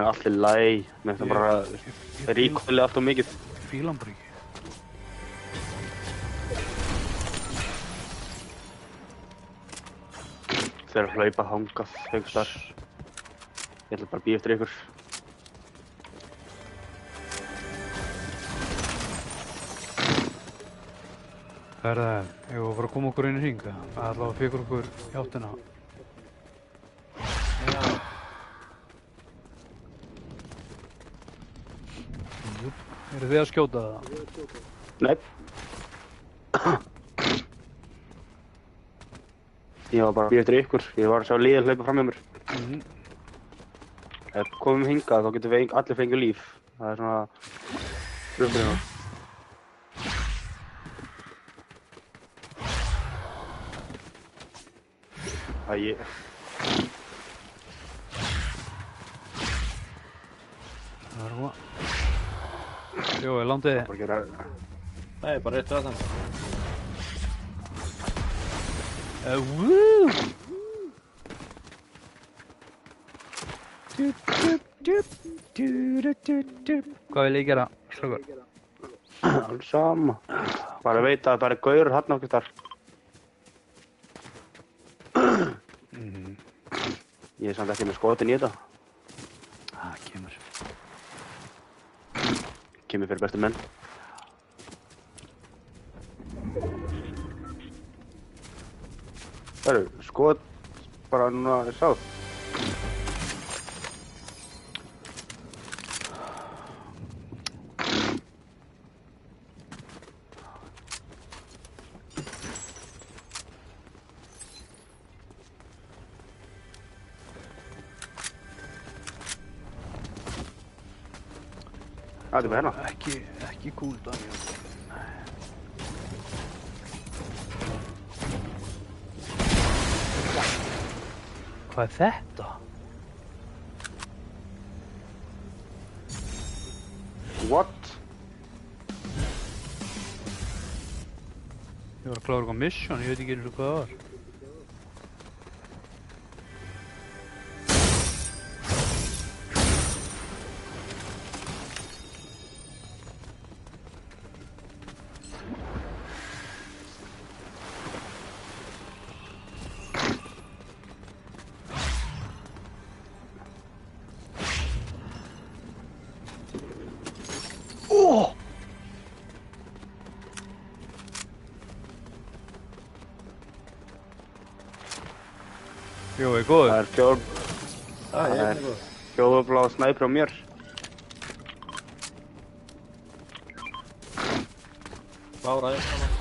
allir læg, með það bara ríkvöldið allt og mikið.
Fílan bara ekki.
Þeir eru að hlaupa hangað, einhvers þar. Ég ætla bara að bíða eftir ykkur.
Herðu, ég var bara að koma okkur inn í hringa. Það er allavega fyrir okkur hjáttina.
Já.
Eru þið að skjóta það?
Nei. Ég var bara að bíða eftir ykkur. Ég var að sjá liðið hlaupa fram hjá mér. Ef við komum hingað þá getum við allir fengið líf. Það er svona... frumbreyna.
Það er hvað? Jó, ég landi þið.
Bara að gera...
Nei, bara rétt ræðan.
Woo! Hvað vil ég gera? Slökur.
Alls sama. Bara veit að það er gaur hann okkur þar. Ég er samt ekki með skotin í þetta.
Það kemur.
kemur fyrir bestu menn. Það eru skot bara núna sáð. Það er bara hérna.
Ekki cool, Daniel. Hvað er þetta?
What?
Ég var að klára eitthvað mission, ég veit ekki eins og hvað það var. Jó, ég er góður.
Það er fjóðblá snæpur á mér.
Kláraði saman.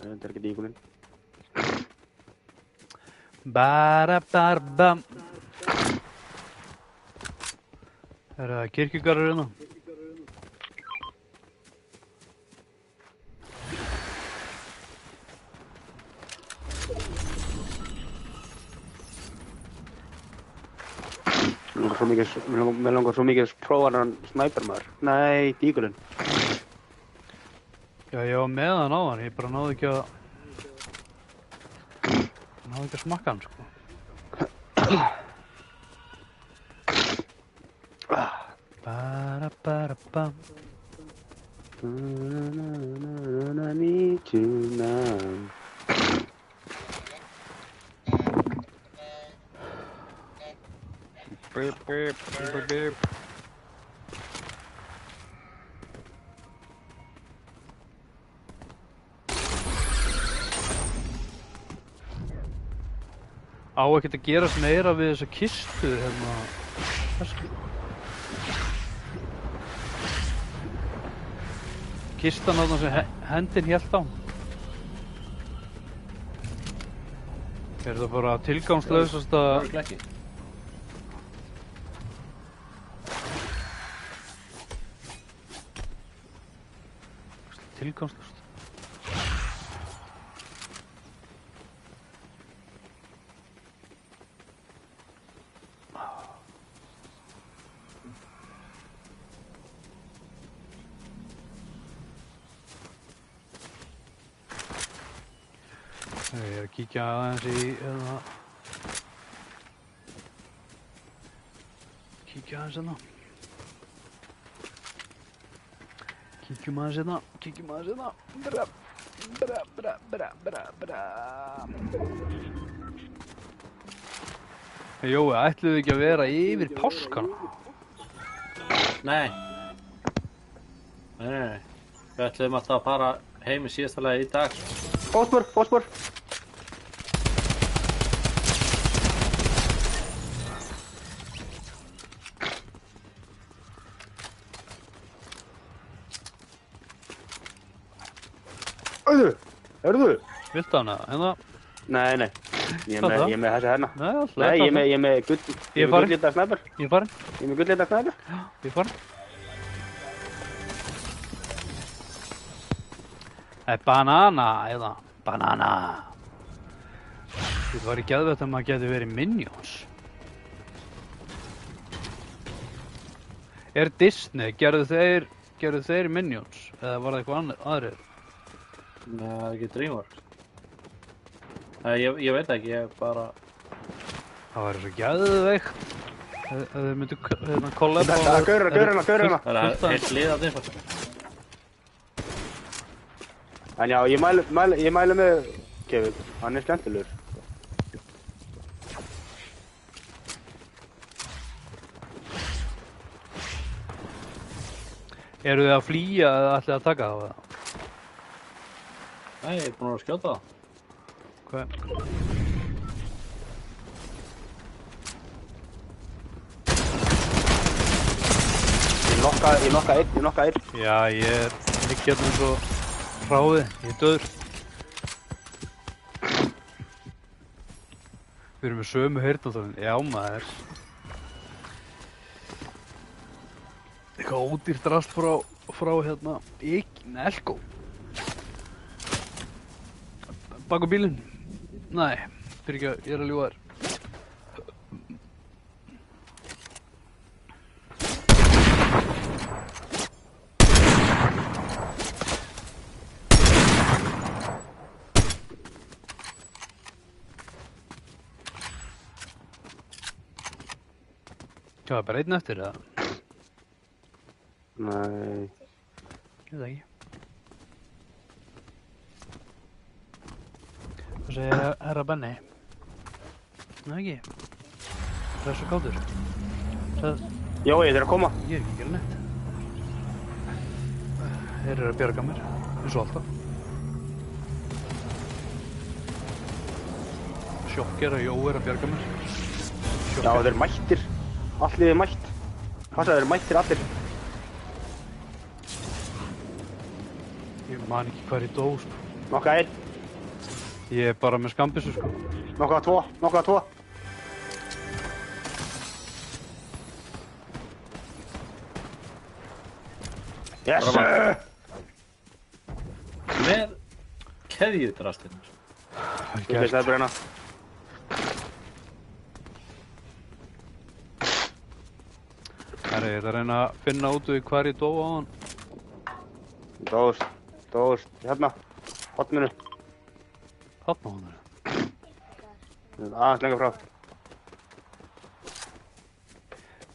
Þetta er ekki díkulinn.
Barabarbam. Er það kirkjugarður hérna?
Mér langar svo mikið að prófa hann snæper maður. Nei, díkulinn.
Já, ég var með hann á hann, ég bara náði ekki að smakka hann, sko. Barabarbam.
I need you now.
Beep, beep, beep, beep. Á ekkert að gerast meira við þessa kistu hérna. Kistan þarna sem hendin hélt á. Er það bara tilgangslausasta?
Ekki.
Tilgangslaust. Ég er að kíkja aðeins í kíkja aðeins hérna. Kíkjum aðeins hérna. Bra, bra, bra, bra, bra, bra. Jói, ætluðu ekki að vera yfir páskana?
Nei. Við ætlum alltaf að fara heim í síðasta lagi í dag.
Fósbor. Hörðu?
Viltu hana? Hérna?
Nei. Ég er með þessa hérna.
Nei, alltaf.
Nei, ég er með gullita snæper.
Ég er farin.
Ég er með gullita snæper.
Ég er farin. Það er banana, eða? Banana. Þetta var í geðveitt að maður geti verið Minions. Er Disney, gerðu þeir Minions? Eða var það eitthvað aðrir?
Nei, það er ekki DreamWorks. Ég veit ekki, ég bara...
Það væri svo geðveikt. Ef þið myndu kollab á...
Gaur hérna.
Það er heilt lið af þeim.
En já, ég mæli með Kevin. Hann er skemmtilegur.
Eru þið að flýja eða ætlið að taka það?
Nei, ég er búinn að skjóta það.
Hvað?
Ég nokka einn.
Já, ég er ekki hérna eins og hráði, ég er döður. Við erum með sömu heyrnartólin, já maður. Eitthvað ódýrt rast frá hérna, Elko. Bak á bílinn? Nei, fyrir ekki að ég er að ljúga þér. Hvað, bara einn eftir eða?
Nei.
Ég veit ekki. Hvað segir herra Benni? Nei ekki. Það er svo kátur.
Já, ég er að koma.
Ég er ekki að gera neitt. Þeir eru að bjarga mér, eins og alltaf. Sjokker að Jó er að bjarga mér.
Já, þeir eru mættir. Allir er mætt. Hvað það eru mættir allir?
Ég man ekki hvað er í dó, sko.
Nokka einn.
Ég er bara með skambissu, sko.
Nokka tvo. Yes!
Með keðjudrastinu.
Ég veist það brenna.
Herri, ég ætla að reyna að finna út við hvað er í dó á hann.
Dóðust. Hérna. Hotminu.
Þarna á hann.
Aðeins lengra frá.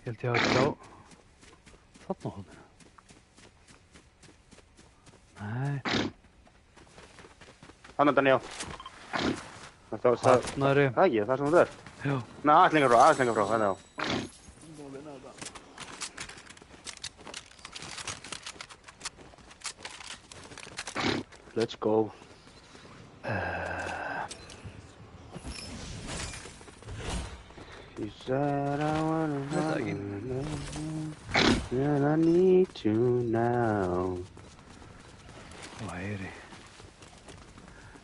Ég held ég að sjá. Þarna á hann. Nei.
Þannig Dani, já.
Þarna er ég.
Það ekki, það sem þú er.
Já.
Nei, aðeins lengra frá, þannig já. Let's go. She said I wanna and I need you now.
Væri.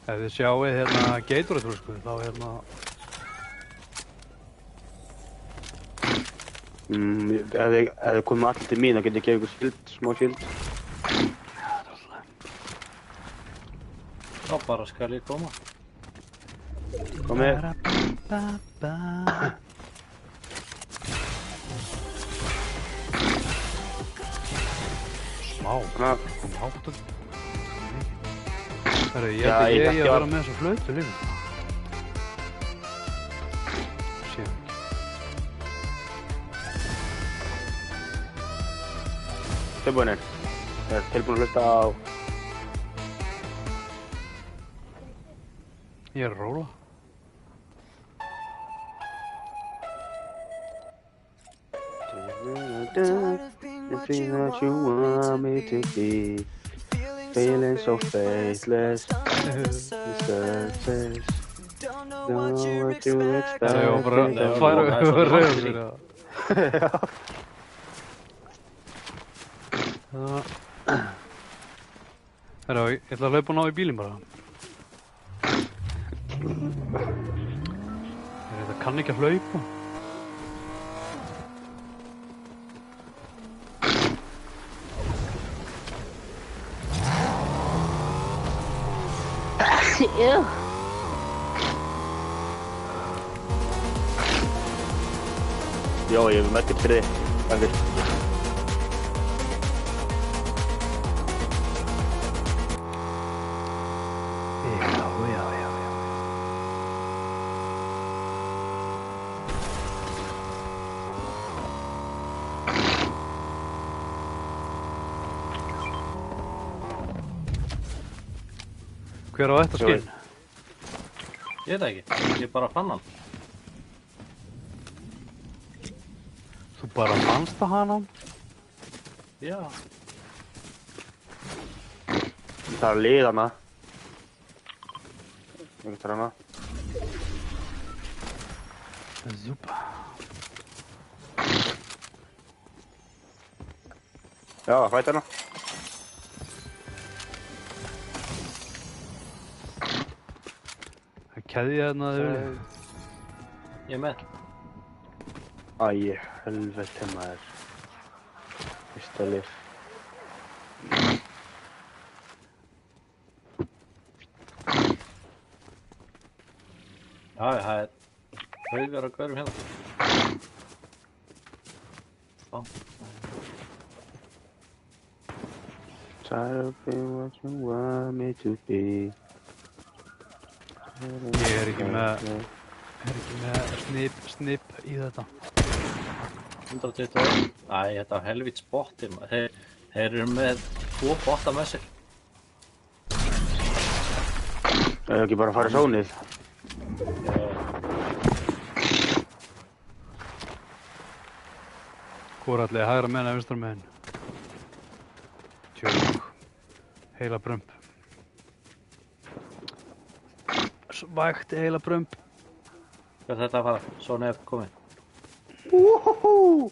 Ef þið sjáið hérna Gatorade, sko, þá hérna...
Ef þið komum allir til mín, þá getur ég gefið ykkur skyld, smá skyld.
Þá bara skal ég koma.
Komið.
Smá.
Svona.
Kom hátt. Herru, ég
Já,
held
ég
að
þekki
vera með þessa flautu líka. Sé ekki.
Tilbúinir. Ég er tilbúin að hlusta á...
Ég er að róla.
Everything that you want me to be. Feeling so faithless. Surface. Don't know what you expect.
Það er bara að færa við að reyða sér. Herra, ég ætla að hlaupa og ná í bílinn bara. Þetta kann ekki að hlaupa.
Já, ég hef mætt fyrir þig. Takk fyrir.
Já. Hver á þetta skinn?
Ég veit það ekki, ég bara fann hann.
Þú bara fannst það hana?
Já.
Það er lið hana. Einhvers þar hana.
Zúpa.
Já, fæta hana.
Það keðja hérna þau vilja.
Ég er með.
Æ, helvete maður. Fyrsta lið.
Já, það er haugar að gaurum hérna. Ó,
Try to be what you want me to be.
Ég er ekki með snip í þetta.
121. Æ, þetta var helvíts bottir maður. Þeir eru með 2 botta með sér.
Það er ekki bara að fara í sónið.
Hvor allir hægra menn eða vinstra menn. Tjók. Heila brömp. Vægt heila brömp.
Hvað er þetta að fara? Svona er komið.
Úhúhú!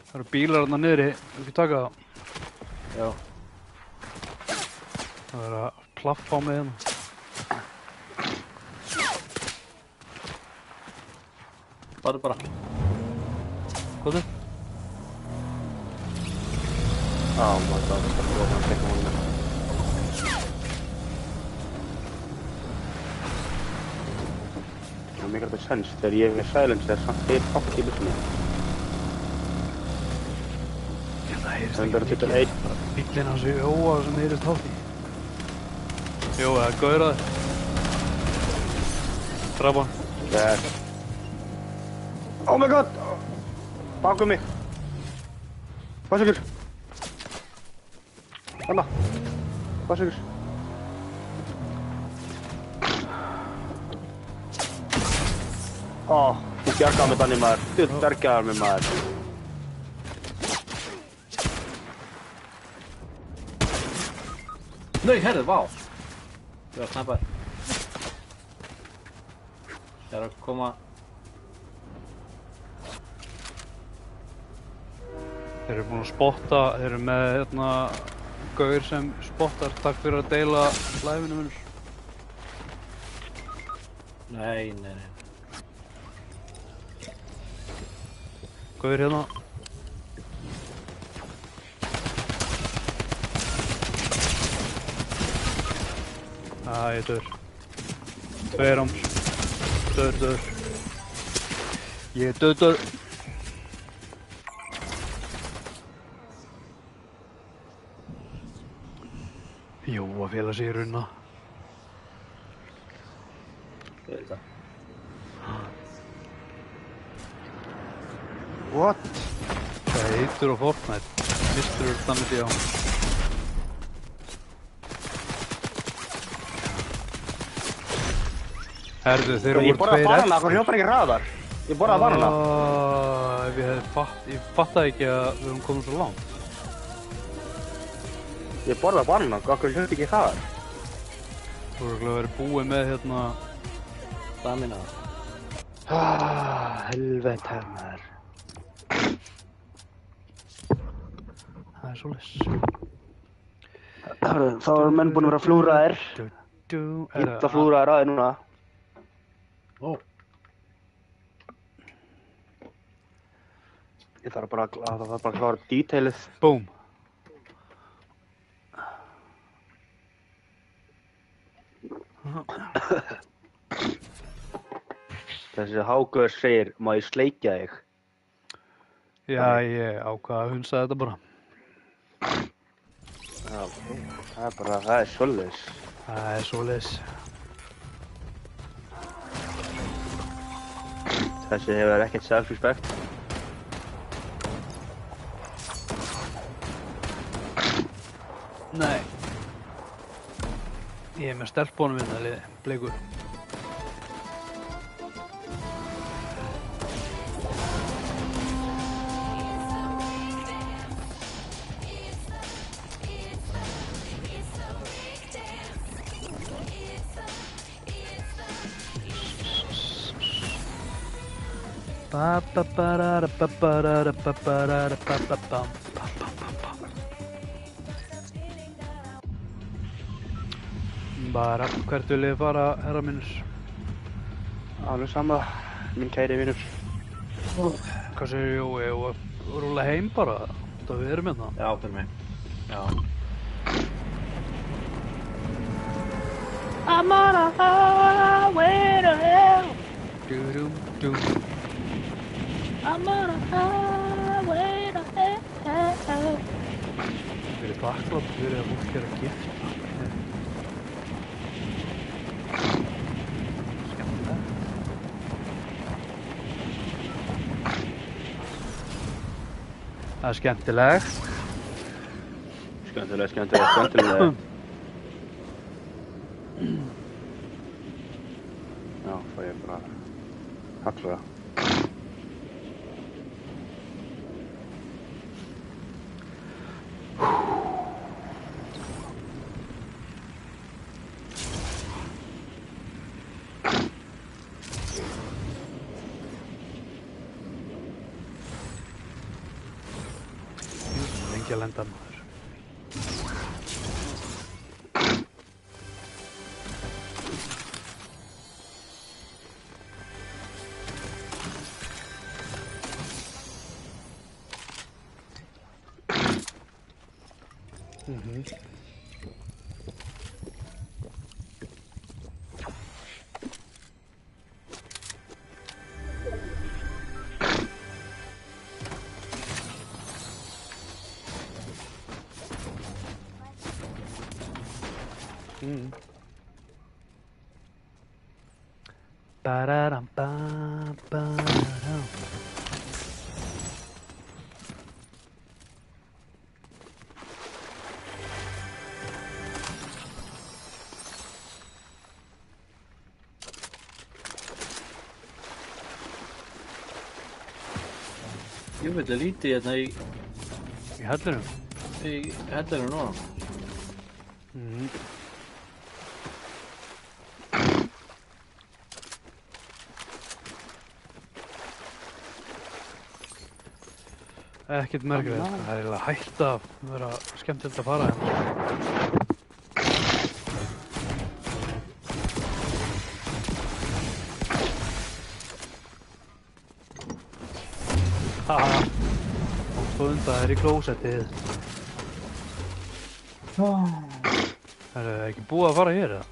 Það eru bílar hérna niðri. Vil ekki taka það?
Já.
Það er að plaffa á mig hérna.
Farðu bara.
Hvað er?
Á, maður það er bara að tekka honum. Það er mikilvægt að sens þegar ég er með silencer samt þeir fátt í busunni.
Það heyrist
Það er
ekki
þetta einn.
Bíllinn hans í Jóa sem heyrist hátt í. Jó, það er gauraður. Drapa hann.
Yes. Oh my god! Bakom mig! Varsågod! Anna! Varsågod! Åh, du bjargar mig Danny maður. Du bjargar mig maður.
Nei, herðu, vá! Ég var snabbar. Ég er að koma...
Þeir eru búin að spotta, þeir eru með hérna gaur sem spottar. Takk fyrir að deila live-inu minnur.
Nei.
Gaur hérna. Ég er döður. 2 áms. Döður. Ég er döður. Jó, að fela sig í runna.
Ég veit það.
What?
Það heitur á Fortnite. Mistur þannig á. Herðu, þeir eru
Ég borðaði
2
banana, hvað hljópar ekki hraðar? Ég borðaði banana.
Ég fattaði ekki að við erum komin svo langt.
Ég borðaði banana, hvað hljópar ekki hraðar?
Þú eru að vera búið með hérna...
Stamina.
Helvete maður.
Það er svoleiðis.
Þá eru menn búin að vera flúraðir. Illa flúraðir aðeins núna.
Ó.
Ég þarf bara að klára detailið.
Búm.
Þessi hágöður segir, má ég sleikja þig?
Já, ég ákvað að hunsa þetta bara.
Já, það er svoleiðis.
Það er svoleiðis.
Þessi hefur ekkert self-respect.
Nei. Ég er með stelpunum minna liði, bleikur. Bara, hvert vil ég fara, herra minnur?
Alveg sama, minn kæri vinur.
Hvað segir Jói, og rúla heim bara? Það við erum hérna.
Já, fyrir mig. Já.
I'm on a highway to hell.
Dú-dú-dú.
I'm on a highway to hell.
Við erum þakklátt fyrir að fólk er að gifta. Skemmtilegt. Það er skemmtilegt.
Skemmtilega. Já, það er bara hallara.
Lengi að lenda maður. Ba-da-dum, ba-ba-dum.
Ég veit að lítið hérna í
hellinum.
hellinu núna.
Ekkert merkilegt, það er eiginlega hægt að vera skemmtilegt að fara hérna. Haha, og svo undan það er í klósettið. Er það ekki búið að fara hér eða?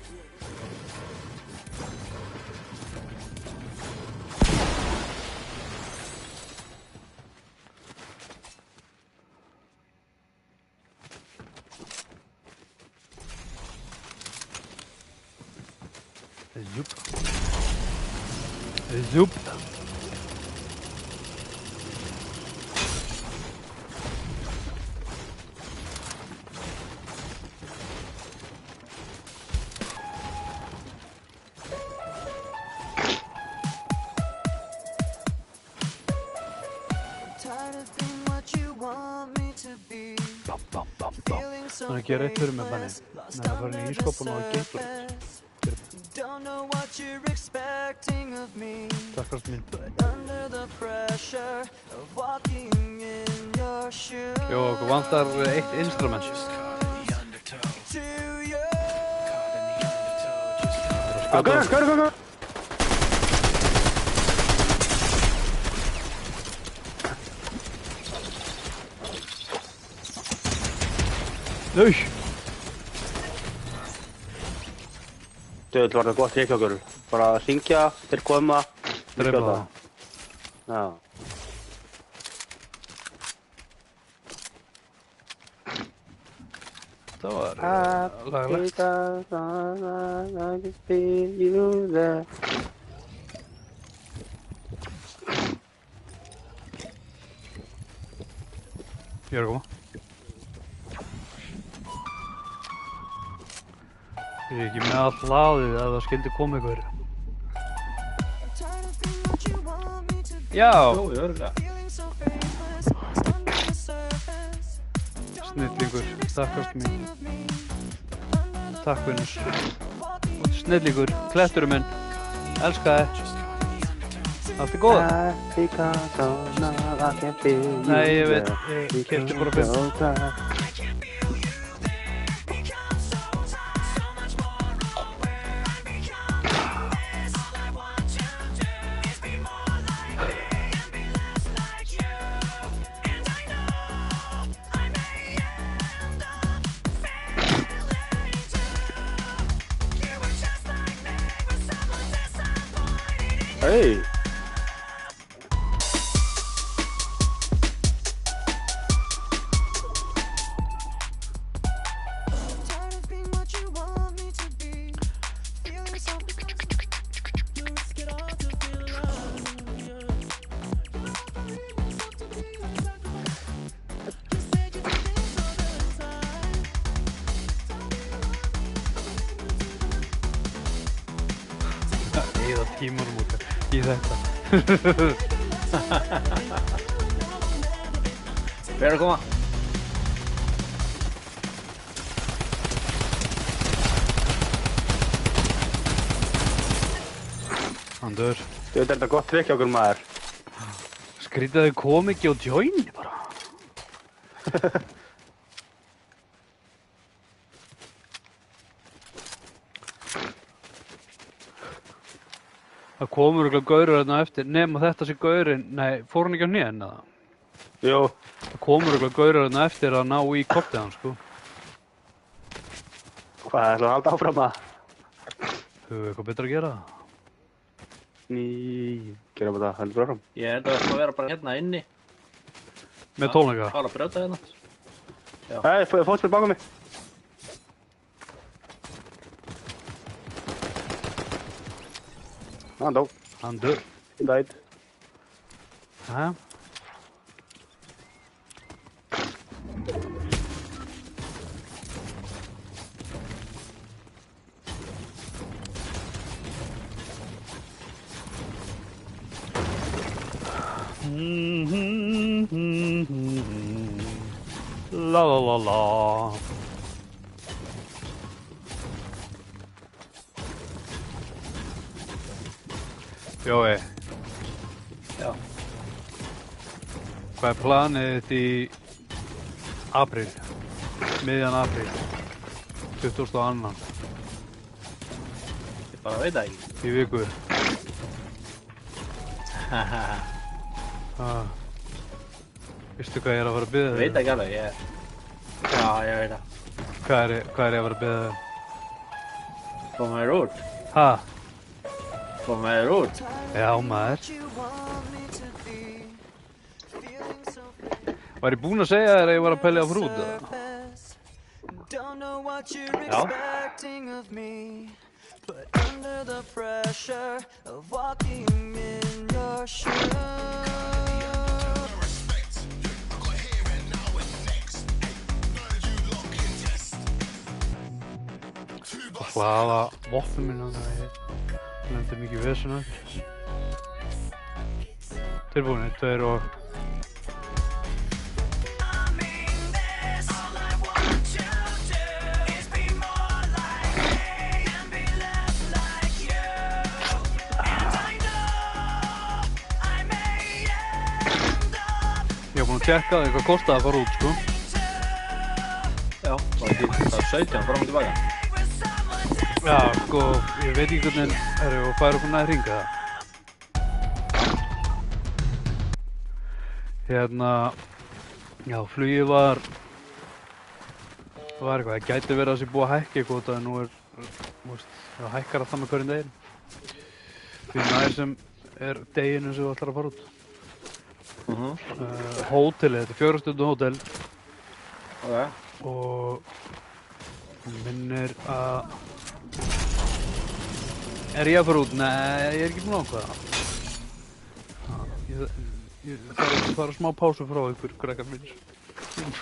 Zoop. Það er að gera eitt fyrir mig banni. Það er að fara inn í ískópun og að geitla.
Don't know what you're expecting of me.
Takkast mín.
Under the pressure of walking in your shoes.
Jó, okkur vantar eitt instrument.
To you.
Go.
Nei!
Döðl var það gott hjá okkur. Bara að syngja, þeir koma.
Drepa það.
Já.
Það var lagalegt. Ég er að koma. Ég er ekki með allt hlaðið að það skildi koma ykkur. Já!
Jó, örgulega.
Snillingur, takkast mín. Takk vinnur. Snillingur, kletturum minn. Elska þig. Allt er góð. Nei, ég veit, ég keypti bara 5.
Hey!
Tired of being what you want me to be. Feeling so you risk it all to feel alive. Yeah. You said you did this all the time.
Eða tímanum okkar í þetta.
Hver er að koma?
Hann dör.
Þetta er þetta gott trikk hjá okkur maður.
Skrítið að þau kom ekki og joini bara. Það komur eitthvað gaurur þarna eftir, nema þetta sé gaurinn, nei, fór hann ekki á hnén eða?
Jú,
Það komur eitthvað gaurur þarna eftir að ná í koppið hann, sko.
hvað ætlaðu að halda áfram að?
Höfum við eitthvað betra að gera?
Gera bara það, heldur áfram.
Ég held að það að vera bara hérna inni.
Með tónleika?
Fara að brjóta hérna.
Hei, fótspil baka mig. Hann dó,
Hann dör.
he died.
Hæ? La la la la. Jói,
Já.
hvað er planið þitt í apríl? Miðjan apríl, 22.
Ég bara veit það ekki.
í viku. Veistu hvað ég er að fara að biðja
Ég veit ekki alveg, ég... Já, ég veit það.
Hvað er ég að fara að biðja þig?
Koma þér út.
Ha?
Koma þér út.
Já, maður.
You want me to be. Feeling so
Var ég búinn að segja þér að ég var að pælja á frút, eða?
surface. Don't know what you're
Ja.
expecting of me. But under the pressure of walking in your shoes.
Að hlaða vopnum minna þannig að ég lendi mikið vesen að. Tilbúinir, 2 og... Ég var búinn að tjekka það hvað kostaði að fara út, sko.
Já, það er 17 fram og tilbaka.
Já, sko, ég veit ekki hvernig er ég að færa okkur næði hringa það. Hérna, já, flugið var eitthvað, það gæti verið að það sé búið að hækka eitthvað, en nú það hækkar alltaf með hverjum deginn. Því næður sem er deginu sem þú ætlar að fara út. Hótelið, þetta er 4 stjörnu hótel
Ok.
og minnir að er ég að fara út? Nei, ég er ekki búinn að ákveða það. Ég þarf að fara smá pásu frá ykkur, krakkar minn.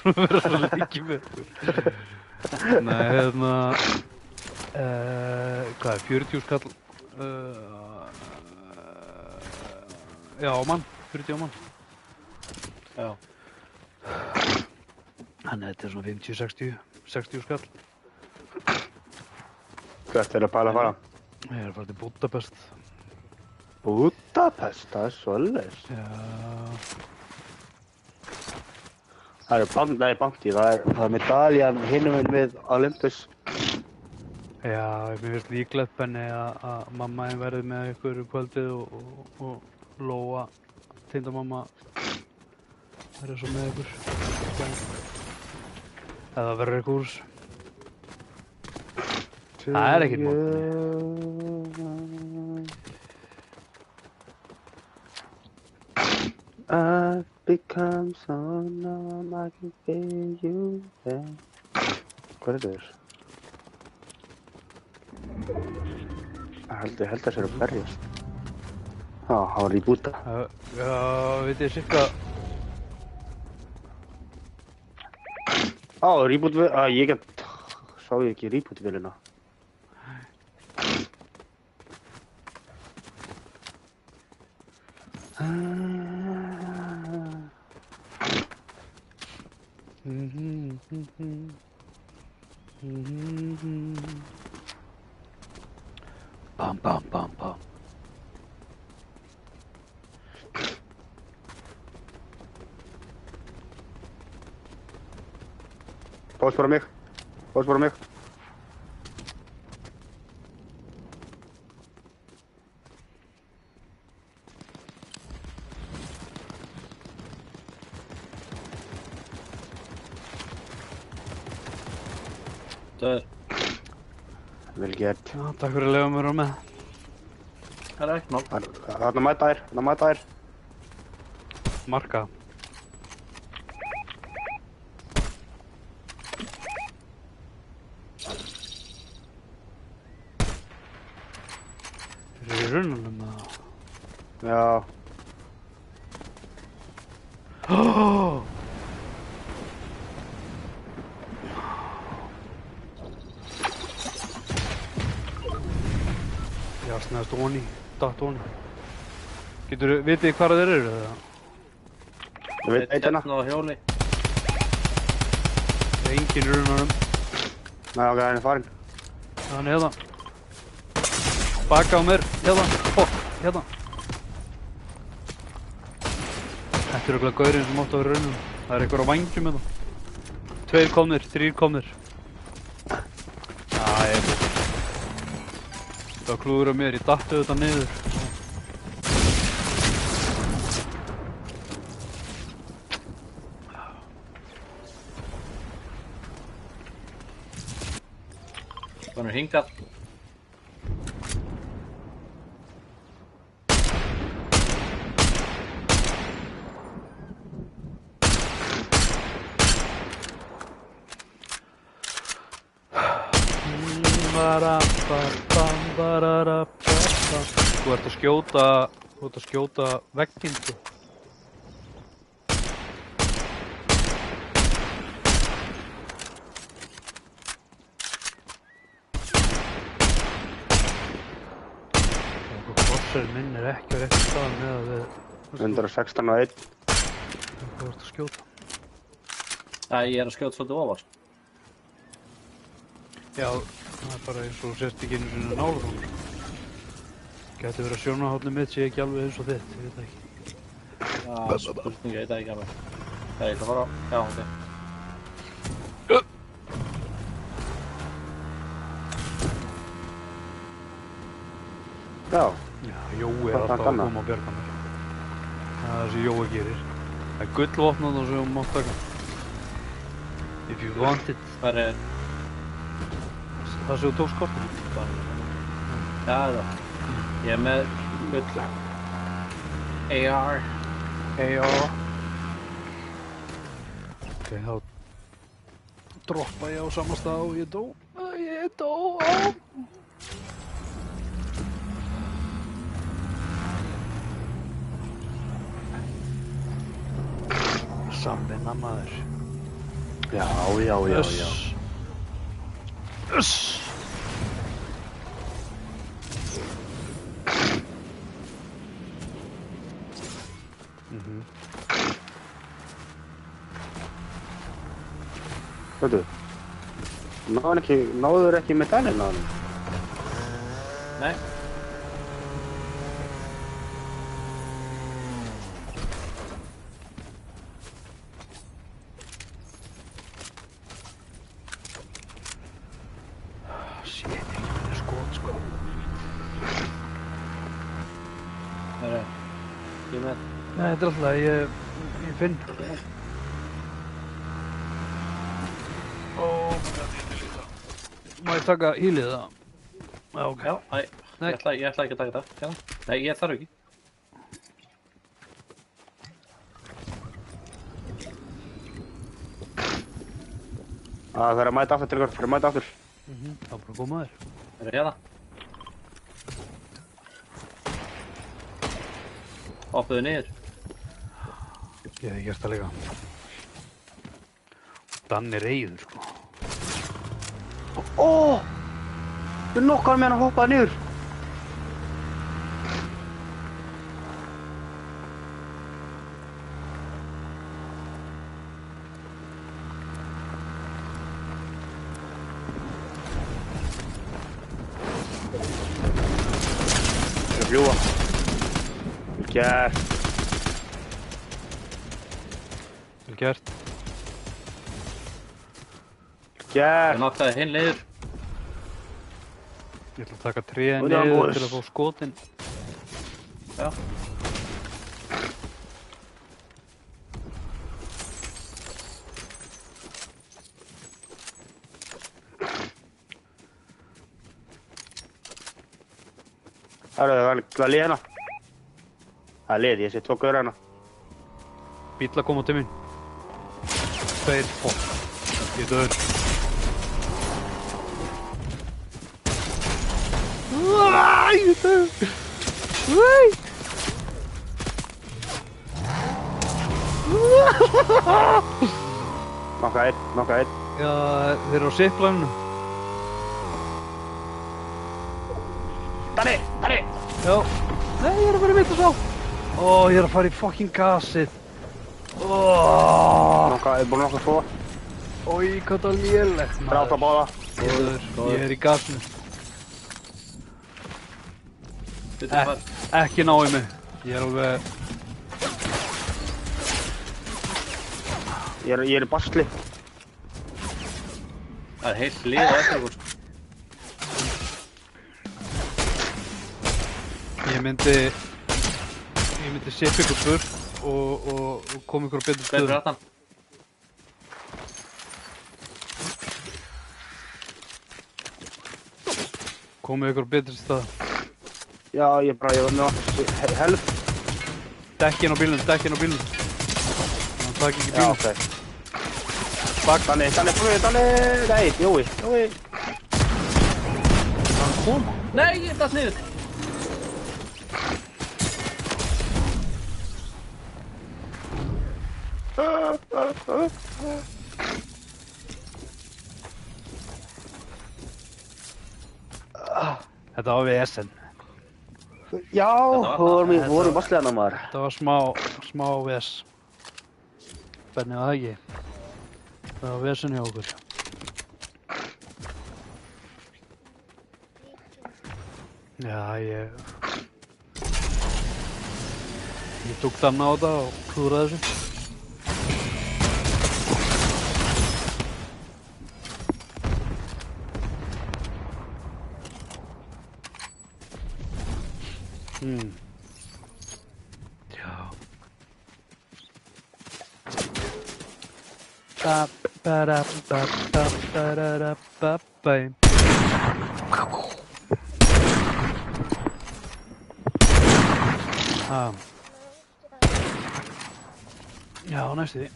Verður að leiki með ykkur. Nei, hérna hvað er, 40 skall já, á mann, 40 á mann.
Já.
Þannig að þetta er svona 50-60 skall.
Hvert er að pæla að fara?
Ég er að fara til Budapest.
Budapest, það er svoleiðis.
Já.
Það er banki, það er medaljan hinum við Olympus.
Já, mér finnst líklegt Benni að mamma einn verði með ykkur kvöldið og Lóa, tindamamma, verði svo með ykkur. Eða verður ykkur hús. Það er ekkert mál.
I've become so numb, I can feel you there. Hvað er þetta? Ég held að það sér að berjast. Já, það var í búta.
Já, veit ég cirka.
Reboot við, sá ég ekki reboot vélina.
Bam, bam, bam, bam.
Pás bara mig.
Döður.
Vel gert.
Já, takk fyrir að lefa mér á með.
Það er ekki mál.
Þarna mæta þær.
Marka. Þeir eru í runnunum eða?
Já.
Já, snæðast onni, datt onni. Vitið hvar þeir eru eða?
Ég veit hérna.
Hérna á hjóli.
Það er enginn í runnunum.
Nei, ok, hann er farinn.
Hann er hérna. Baka á mér, hérna. Hérna. Þetta er örugglega gaurinn sem átti að vera í runnunum. Það er einhver á vængjum hérna. 2 komnir, 3 komnir. Það var klúður á mér, ég datti þetta niður.
Þannig hingað.
Þú ert að skjóta vegginn, sko. Krosserinn minn er ekki á réttum stað með að við...
116 og 1.
Þú ert að skjóta.
Æ, ég er að skjóta svolítið ofar.
Já, það er bara eins og sérst ekki einu sinni nála þannig. Gæti verið að sjónarhóllið mitt sé ekki alveg eins og þitt, ég veit það ekki.
Já, spurninga, ég veit það ekki alveg. Það er eitthvað fara á. Já, ok.
Já.
Já, Jói er alltaf að koma og bjarga mér. Það er það sem Jói gerir. Það er gullvopnað og sem mátt taka. If you want it.
Hvar er...
Það sem þú tókst kortinu.
Já, það. Ég er með gull. AR.
Ok, þá droppa ég á sama stað og ég dó. Ég dó. Samvinna maður.
Já.
Uss.
Veitu, náður ekki medaljinn á hann?
Nei. Ég með.
Nei, þetta er alltaf, ég finn. Ó, ég til í það. Má ég taka hýlið það? Já, ok.
Já, æ,
Nei.
ég ætla ekki að taka þetta. Já. Nei, ég þarf ekki.
Það er að mæta aftur til ykkur, það er að mæta aftur.
Það er bara að koma þér.
Er það hérna? Hoppuðu niður.
Ég hef gert það líka. Danni reyður, sko.
Ó! Þú nokkar með hann að hoppaði niður. Það er að fljúa. Vel gert.
Vel gert.
Vel
Ég
gert.
nokkaði hinn niður.
Ég ætla að taka tréð
Og það er
niður
góður.
til að fá skotin.
Já.
Það er lið hérna. Það er lið, ég sé 2 gauðra hérna.
Bíll að koma til mín. 2, ég er döður. Ég er döður.
Nokka einn.
Já, þeir eru á sipplaninu.
Danni!
Já. Nei, ég er að fara í mitt og sá. Ó, ég er að fara í fucking gasið. Ó,
Búin nokka svo.
ói, hvað það er lélegt, maður.
Drátt að báða.
Ég er í gasinu.
Þetta er bara.
Ekki ná í mig. Ég er alveg...
Ég er í basli.
Það er heilt lið á eftir okkur.
Ég myndi sippa ykkur burt og koma ykkur á betur
Betur
stöðum.
aftan.
Koma ykkur á betur stað.
Já, ég var með helf.
Dekkin á bílnum. Hann takk ekki
Já,
bílnum.
ok. Danni, nei, Jói.
Hann koma.
Nei, ég datt niður.
Þetta var vesen.
Já, vorum í basli hérna maður.
Þetta var smá ves. Hvernig var það ekki? Það var vesen hjá okkur. Já, ég tók Danna á þetta og klúðraði þessu. Já. Ba-ba-da-ba-ba-da-ba-da-ba-ba. Já, næstu því.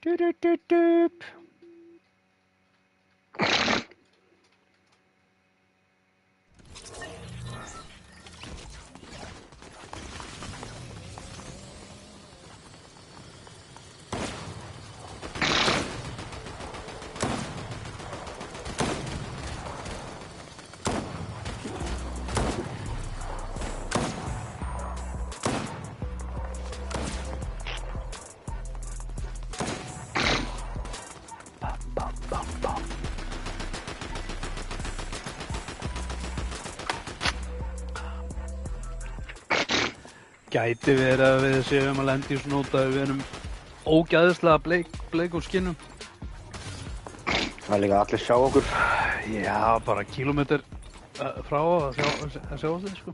Du-du-du-du. Gæti verið að við séum að lenda í svona út að við erum ógæðislega bleikum skinnum.
Það er líka allir sjá okkur.
Já, bara kílómetr frá að sjá þig, sko.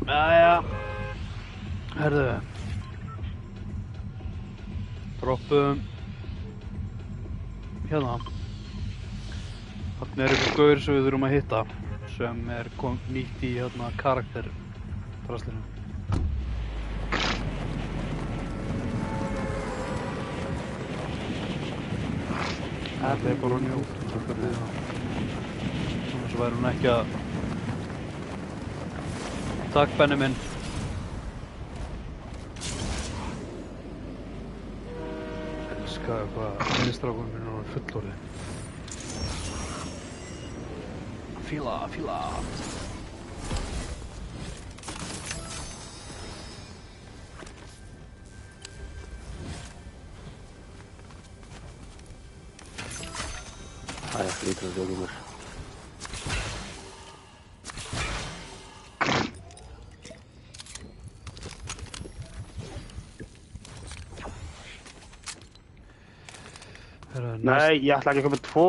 Jæja. Herðu. Droppum. Hérna. Þarna er eitthvað gaur sem við þurfum að hitta. Sem er nýtt í hérna karakterdraslinu. Það er bara njótt. Annars væri hún ekki að... Takk, Benni minn. Elskar hvað minnstrákunum minn er fullorðið. Fíla.
Það er lítur að djóka mér. Nei, ég ætla ekki að koma með 2.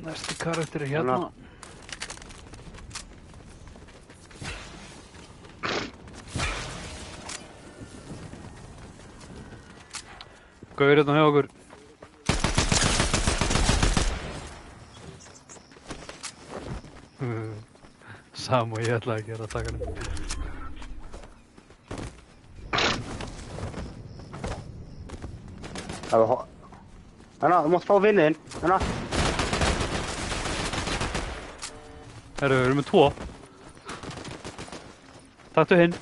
Næsti karakter er hérna. Gaur hérna hjá okkur. Sam og ég ætla ekki að taka hann.
Þannig, þú mátt fá vinniðinn. Þannig.
Herru, við erum með 2. Taktu hinn.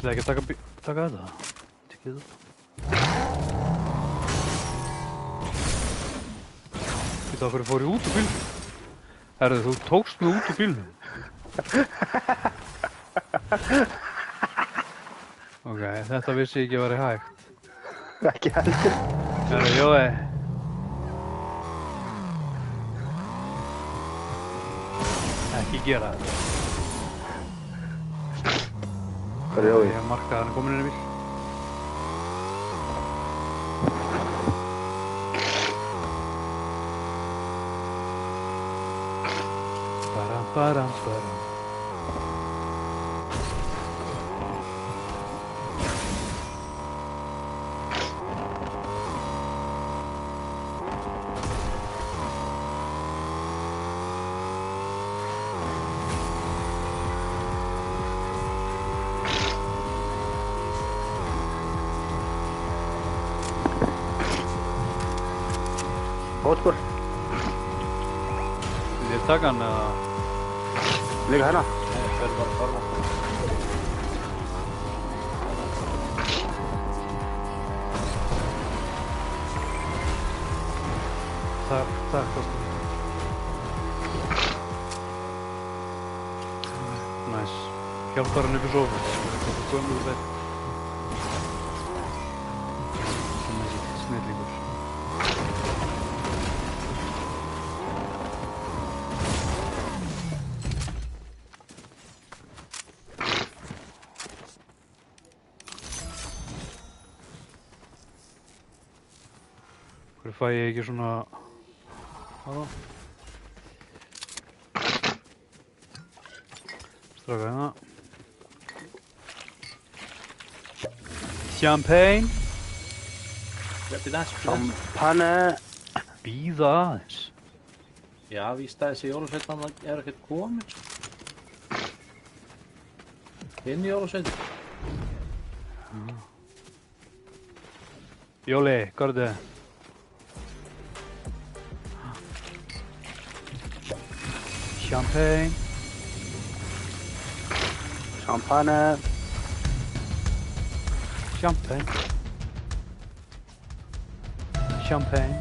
Ætlaði ekki að taka þetta? Tekið þetta. Þetta okkur fór ég út úr bílnum. Herðu, þú tókst mig út úr bílnum. Ok, þetta vissi ég ekki að vera hægt.
Ekki heldur.
Herðu, Jói. Ekki gera þetta.
Hvað er Jói?
Ég hef markað hann komin inn í bíl. Baram.
Fótspor.
Vil ég taka hann eða?
Líka hérna.
Nei, það er bara farma.
Takk, Kosti. Næs. Hjálpar hann upp í sofu. Það er gömul veit. Snillíkur. Hverju fæ ég ekki svona... Halló? Stráka hérna. Champagne.
Champagne.
Bíða aðeins.
Já, víst að þessi jólasveitan er ekkert komin. Hinn jólasveitin.
Jóli, hvað er þetta? Champagne.
Champagne.
Champagne. Champagne.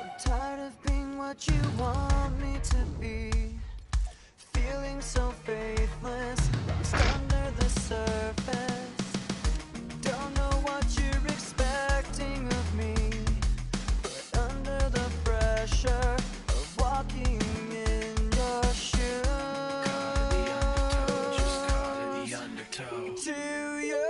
I'm tired of being what you want me to be. Feeling so faithless, lost under the surface. Don't know what you're expecting of me, but under the pressure of walking in your shoes. To you.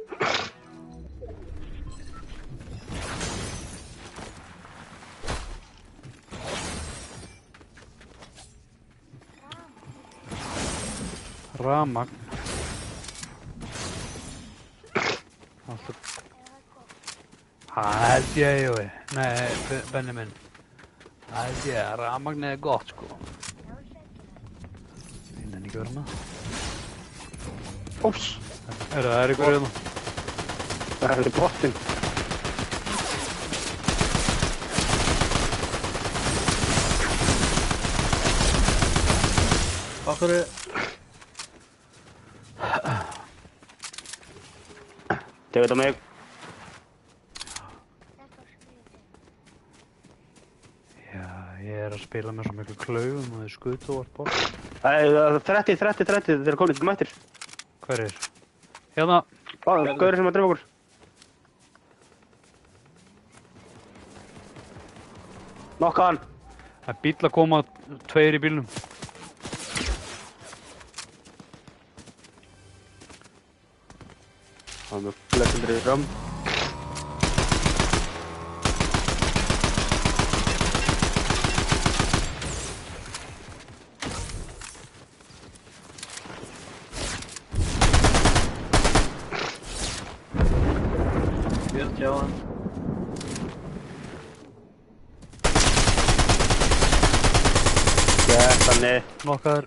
Rafmagn. Það held ég, Jói. Nei, Benni minn. Það held ég að rafmagnið er gott, sko. Ég nenni ekki að vera með.
Úps.
Það er ykkur hérna.
Það er botinn.
Okkur
Tekur þetta mig.
Já, ég er að spila með svo miklu klaufum og þið skutu og allt bort.
30, þeir eru komin til mættir.
Hver er? Hérna.
Gaurið sem að drefa okkur. Nokka hann.
Það er bíll að koma, 2 í bílnum.
Það er með flesundrið fram.
Björn hjá hann.
Þannig.
Nokkaður.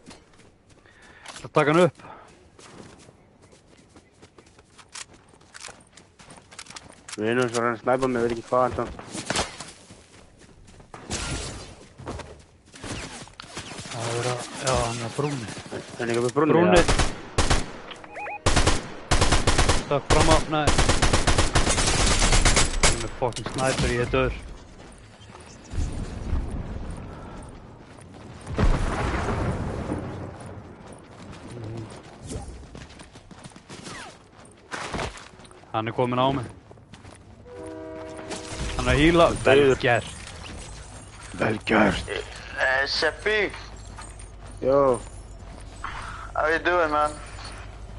Það taka hann upp.
Við erum svo að snæpa mig, ég veit ekki hvað hann.
Það er verið að, já, hann er brúni.
Það er ekki með brúnni.
Brúni. Stökk fram á, nei. Hann er fucking snæper, ég er döður. Hann er komin á mig. Hann er að híla. Vel gert. Vel gert.
Seppi,
Yo,
how you doing, man?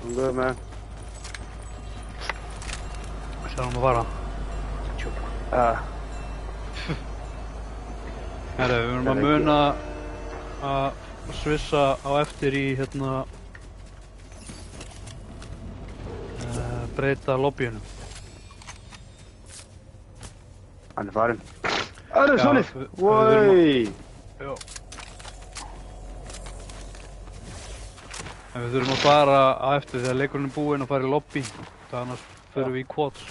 I'm good, man.
Sjáum að fara. Herru, við erum að muna að svissa á eftir í hérna breyta lobbyinu.
Hann er farinn. Það er
Já,
svolít.
við
Vói.
Já. En við þurfum að fara á eftir þegar leikurinn er búinn að fara í lobby. Það annars förum við í quads.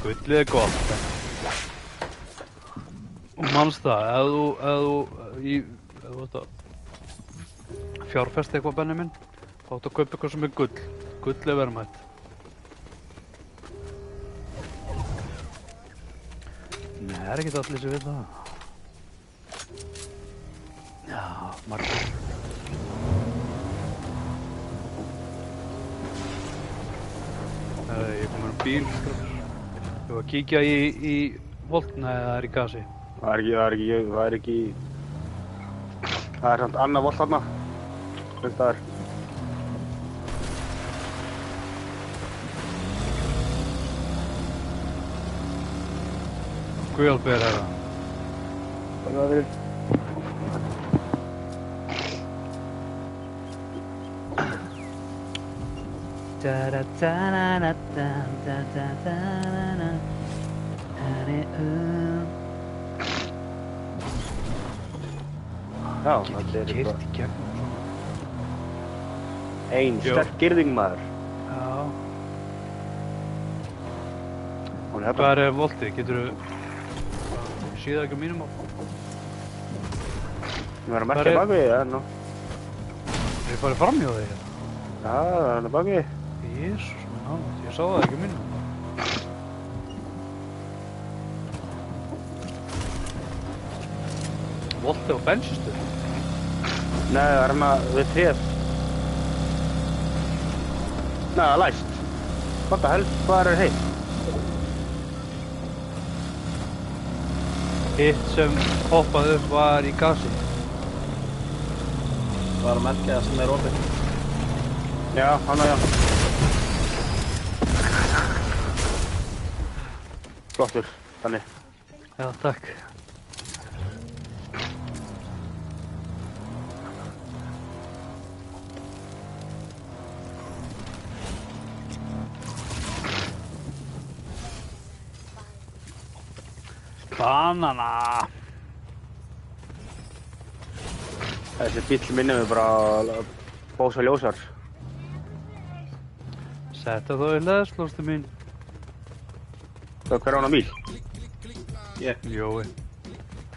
Gullið er gott. Og manst það, ef þú ert að fjárfesta eitthvað, Benni minn, þá áttu að kaupa eitthvað sem er gull. Gull er verðmætt. Nei, það er ekkert allir sem við það. Já, margir. Ég kom með bíl, skrafur. Þú var að kíkja í Volt? Nei, það er í gasi.
Það er ekki... Það er samt annað volt þarna. Það er.
Guðalber er það.
Það er verið. Já,
Get
þetta
ekki
er
keirt
bara
í gegnum svona.
ein
Jú.
sterk girðing maður.
Já.
Hún er hérna.
Hvað er voltið? Geturðu... Síða ekki á mínum á?
Hún er að
Hvar
merkja
er-
bak við, já, nú.
Er ég farið fram hjá þig?
Já, það er hann bak við.
Jésús minn alveg, ég sá það ekki á mínum. Voltið á bensinstöð?
Nei, það er hann við tréð. Nei, það er læst. What the hell, hvað er heitt?
Hitt sem hoppaði upp var í gasi.
Var að merkja það sem er opið.
Já, hann já. Flottur, þannig.
Já, takk. Banana.
Þessi bíll minnir mig bara bósa ljósar.
Setta þá í leðslóstu mín.
Það er hver á hana bíl.
Jói.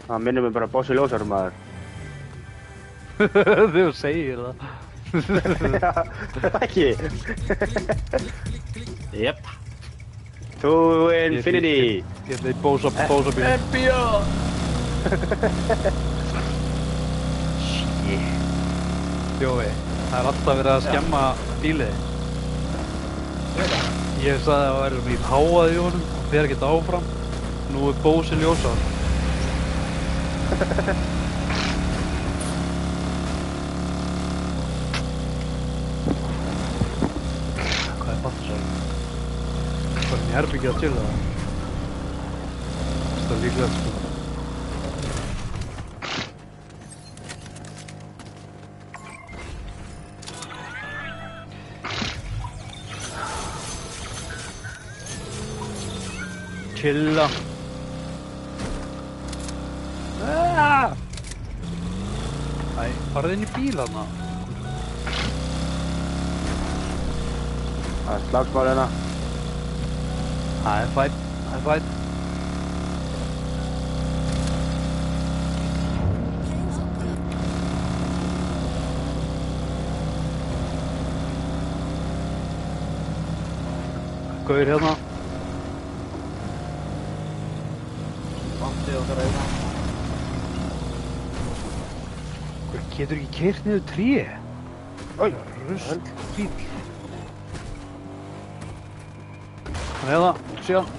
Það minnir mig bara bósa ljósar maður.
Þegar þú segir það.
Ekki.
Jep.
To infinity.
Ég ætla í bósa bíl.
FBI!
Jói, það er alltaf verið að skemma bílið. Ég sagði að það væri mjög háað í honum, hann fer ekkert áfram. Nú er bósi ljósar. Hvað er fattisar? Hvað er herbyggja að chilla það? Það er líklega sko. Chilla. Æ, farið inn í bíl hana.
Það er slagsmál hérna.
Það er fætt, það er fætt. Gaur hérna.
Vantið okkar eina.
Hver getur ekki keyrt niður tré?
Oj,
Rusl bíl. Hann er það. Síðan.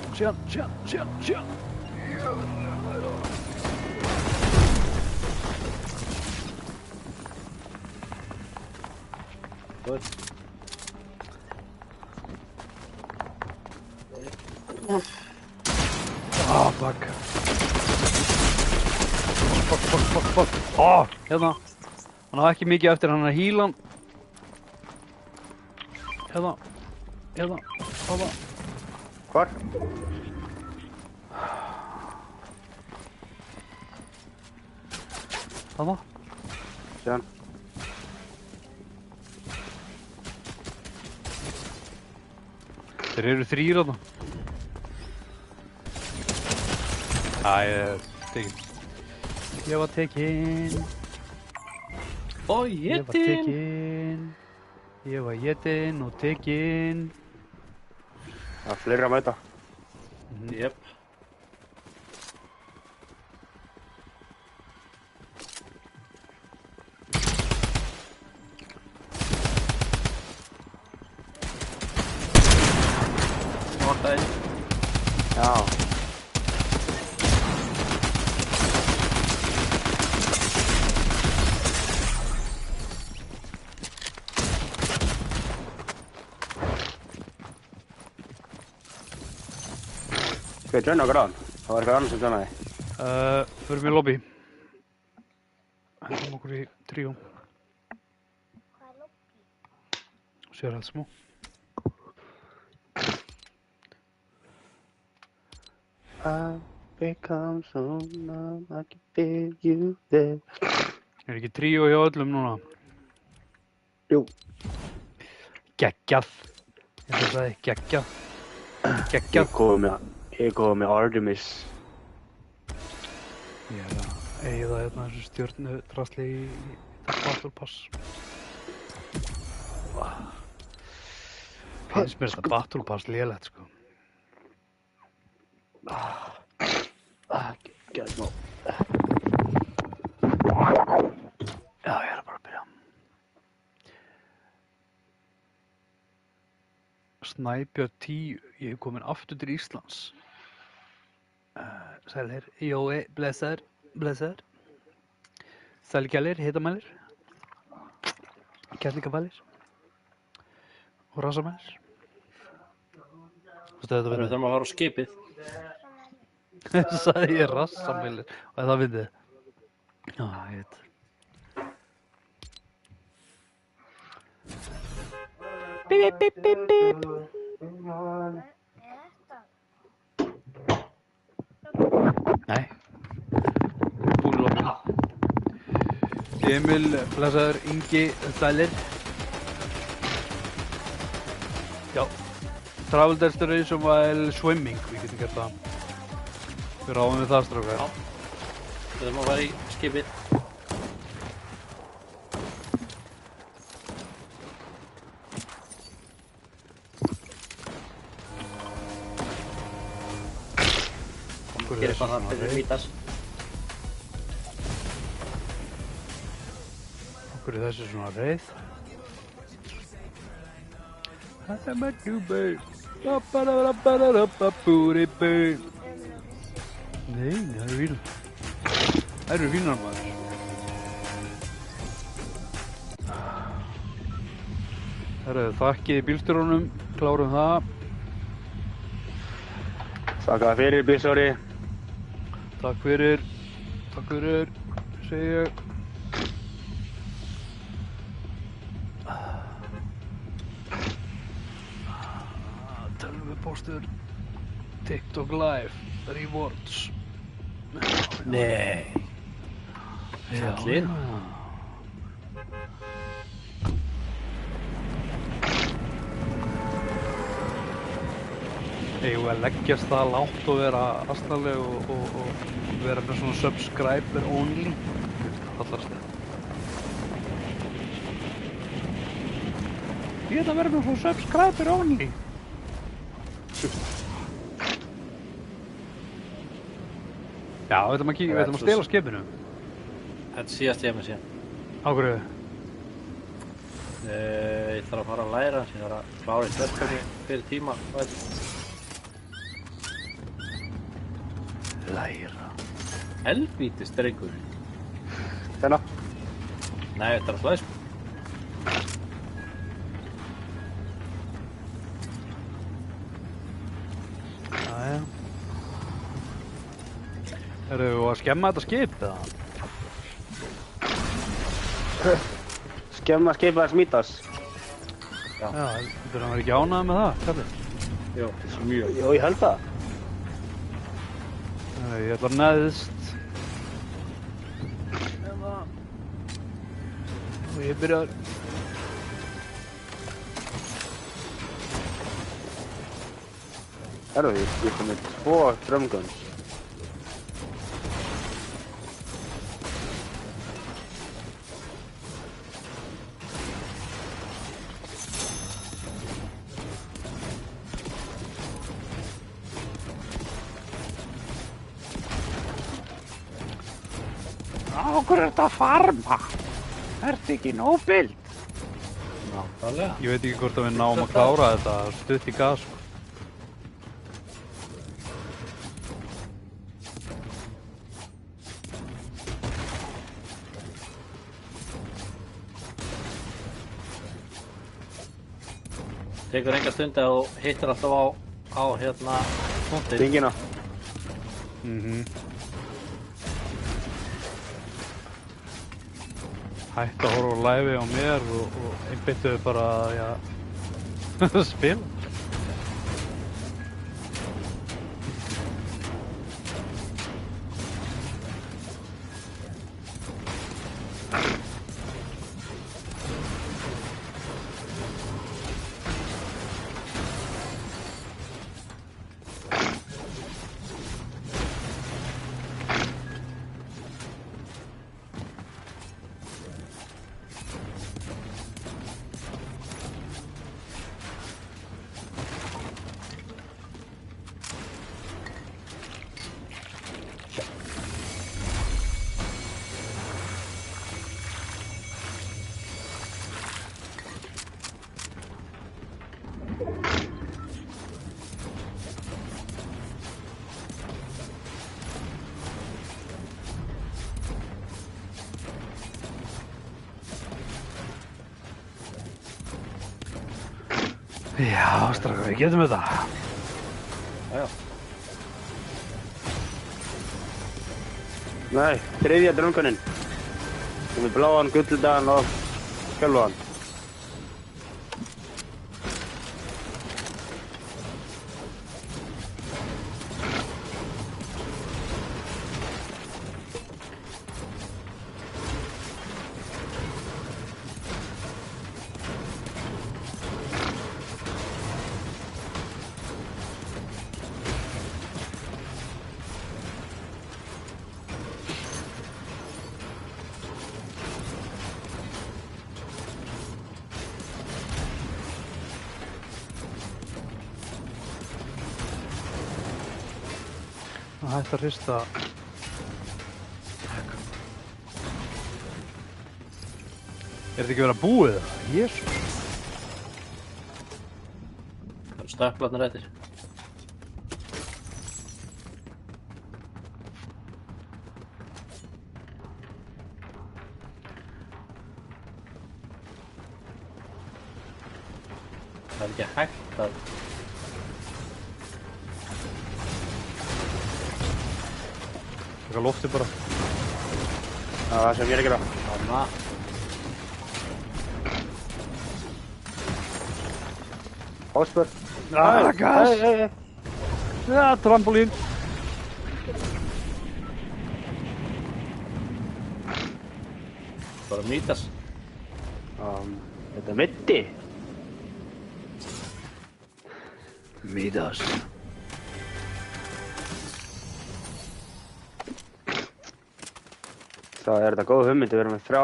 Good.
Ah, fuck. Fuck. Hérna. Hann á ekki mikið eftir, hann er hílan. Hérna.
hvar?
Þarna.
Síðan.
Þeir eru þrír þarna. Ég er tekinn. Ég var tekinn.
Og
Ég var tekinn. Ég var jetinn og tekinn.
Það er fleiri að mæta.
Jep. Nota einn.
Já. Skal ég joina okkur á hann? Það var eitthvað annars sem joinaði.
Förum í lobby. Hendum okkur í tríó. Sér allt smá.
I've become so numb, I can feel you there.
Er ekki tríó hjá öllum núna?
Jú.
Geggjað. Ég ætla að segja geggjað.
Ég
Geggjað.
er góð með Artemis.
Ég er að eyða hérna þessu stjörnu drasli í Battle Pass. Finnst mér þetta Battle Pass lélegt, sko.
Gæði smá.
Já, ég er bara að byrja. Snæbjörn 10, ég hef komin aftur til Íslands. Sælir, Jói, blessaður, blessaður. Sælgælir, hitamælir. Kærleikafælir. Og rassamælir. Þú stöðu
Við
þetta
þurfum að fara á skipið.
fyndið. Sæði ég rassamælir. Og það fyndið. Já, ég veit. Bíp, bíp, bíp, bíp. Nei. Búin að lopna. Emil, blessaður, Ingi, sælir. Já. Travel destination while swimming. Við getum gert það. Við ráðum við það, strákar.
Já. Við þurfum að fara í skipið. Hér er bara fyrir Mítas.
Okkur er þessi svona reið. Það er með djúbau. Ba-ba-da-ba-da-ba-ba-búri-bau. Nei, það eru fínar. Það eru fínar, maður. Herru, þakkið bílstjóranum. Klárum það.
Þakka fyrir, bílstjóri.
Takk fyrir, segi ég. Tölvupóstur, TikTok Live, Rewards.
Nei. Allir.
Eigum við að leggjast það lágt og vera astaleg og vera með svona subscriber only. Hallast það. Ég ætla að vera með svona subscriber only. Já, við ætlum að stela skipinu.
Þetta er síðast ég með síðan.
Á hverju?
Ég þarf að fara að læra, ég þarf að klára eitt verkefni fyrir tíma.
Læra.
Helvítis drengur.
Þennan.
Nei, þetta er að slæs.
Jæja. Erum við að skemma þetta skip, eða?
Skemma skipaðis Mítas.
Já, heldur hann verið ekki ánægður með það, kallið?
Jó, mjög.
Jó, ég held það.
Ég ætla neðst. Og ég byrjar.
Herru, ég kom með 2 drömguns.
Okkur er þetta að farma? Ertu ekki nóbild?
Nákvæmlega.
Ég veit ekki hvort að við náum að klára þetta stutt í gas, sko.
Tekur enga stund að þú hittir alltaf á hérna punktinn.
Dingina.
Hættu að horfa á live á mér og einbyttuðu bara að spila. Já, strákar, við getum þetta.
Já.
Nei, þriðja drunganinn. Með bláan, gulludagan og skjálfaðan.
Það hægt að hrista. Er þetta ekki verið að búið það? Jésu.
Það eru stöpplarnir eftir. Það er ekki hægt að...
Taka lofti bara.
Það sem ég er að gera.
Hanna.
Áspör.
Gas!
Hey.
Já, trampolín.
Bara mýtas.
Þetta mitti.
Midas.
Það er þetta góð hugmynd að vera með 3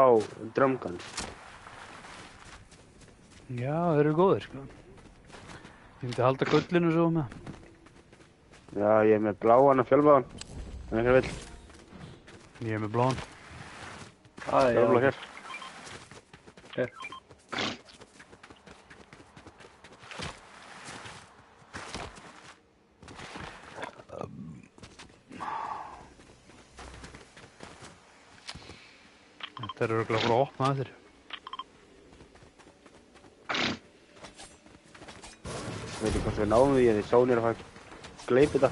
drumgun.
Já, þeir eru góðir, sko. Ég myndi halda gullinu svo með.
Já, ég er með bláan og fjölbláan. En einhver vill.
Ég er með blón.
Fjölblá hér.
Hér.
Þetta er örugglega bara að opna þér.
Ég veit ekki hvort við náum því en því Sony er að fara að gleypa þetta.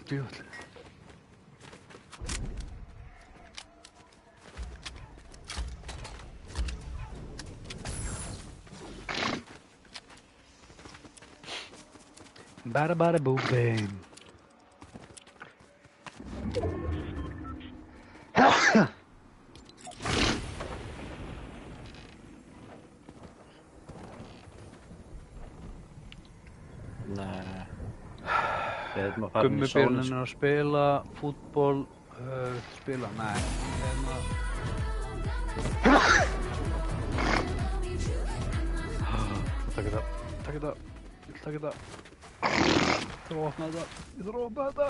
Djúvill. Bada boom bang.
Nei. Við erum að fara inn í
Gummibjörnin
sónu.
er að spila fútból, spila, nei. Takk þetta, takk þetta, takk þetta. Ég þarf að opna þetta, ég þarf að opna þetta.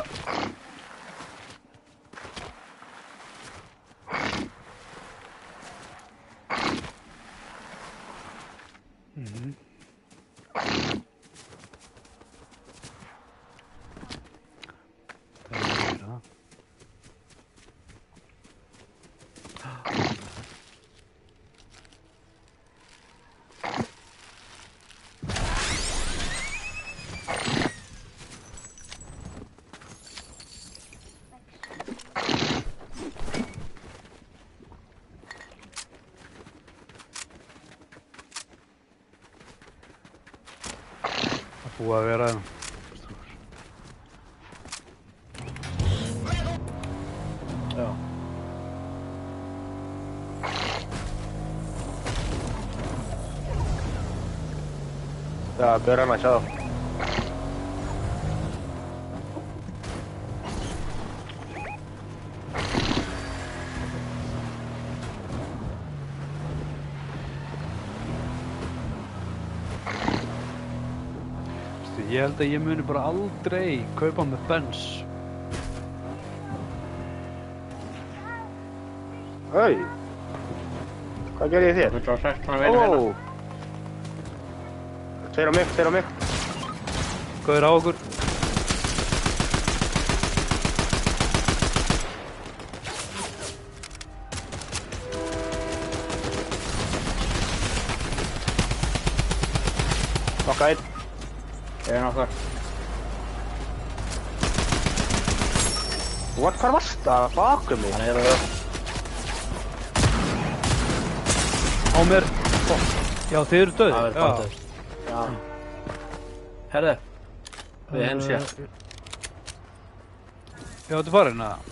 Búið að vera hérna.
Já.
Já, björ hana, sjá þá.
Ég held að ég muni bara aldrei kaupa með Benz.
Hei! Hvað gerði ég þér?
116 að vera hérna.
Tveir á mig.
Hvað á okkur?
Nokka einn.
Ég nokkar.
What, hvar varst það? Bakum mig.
Hann það.
Á mér. Já, þið eru döð.
Það bátur. Já. Herðu. Við hens ég.
Já, þetta er farin að.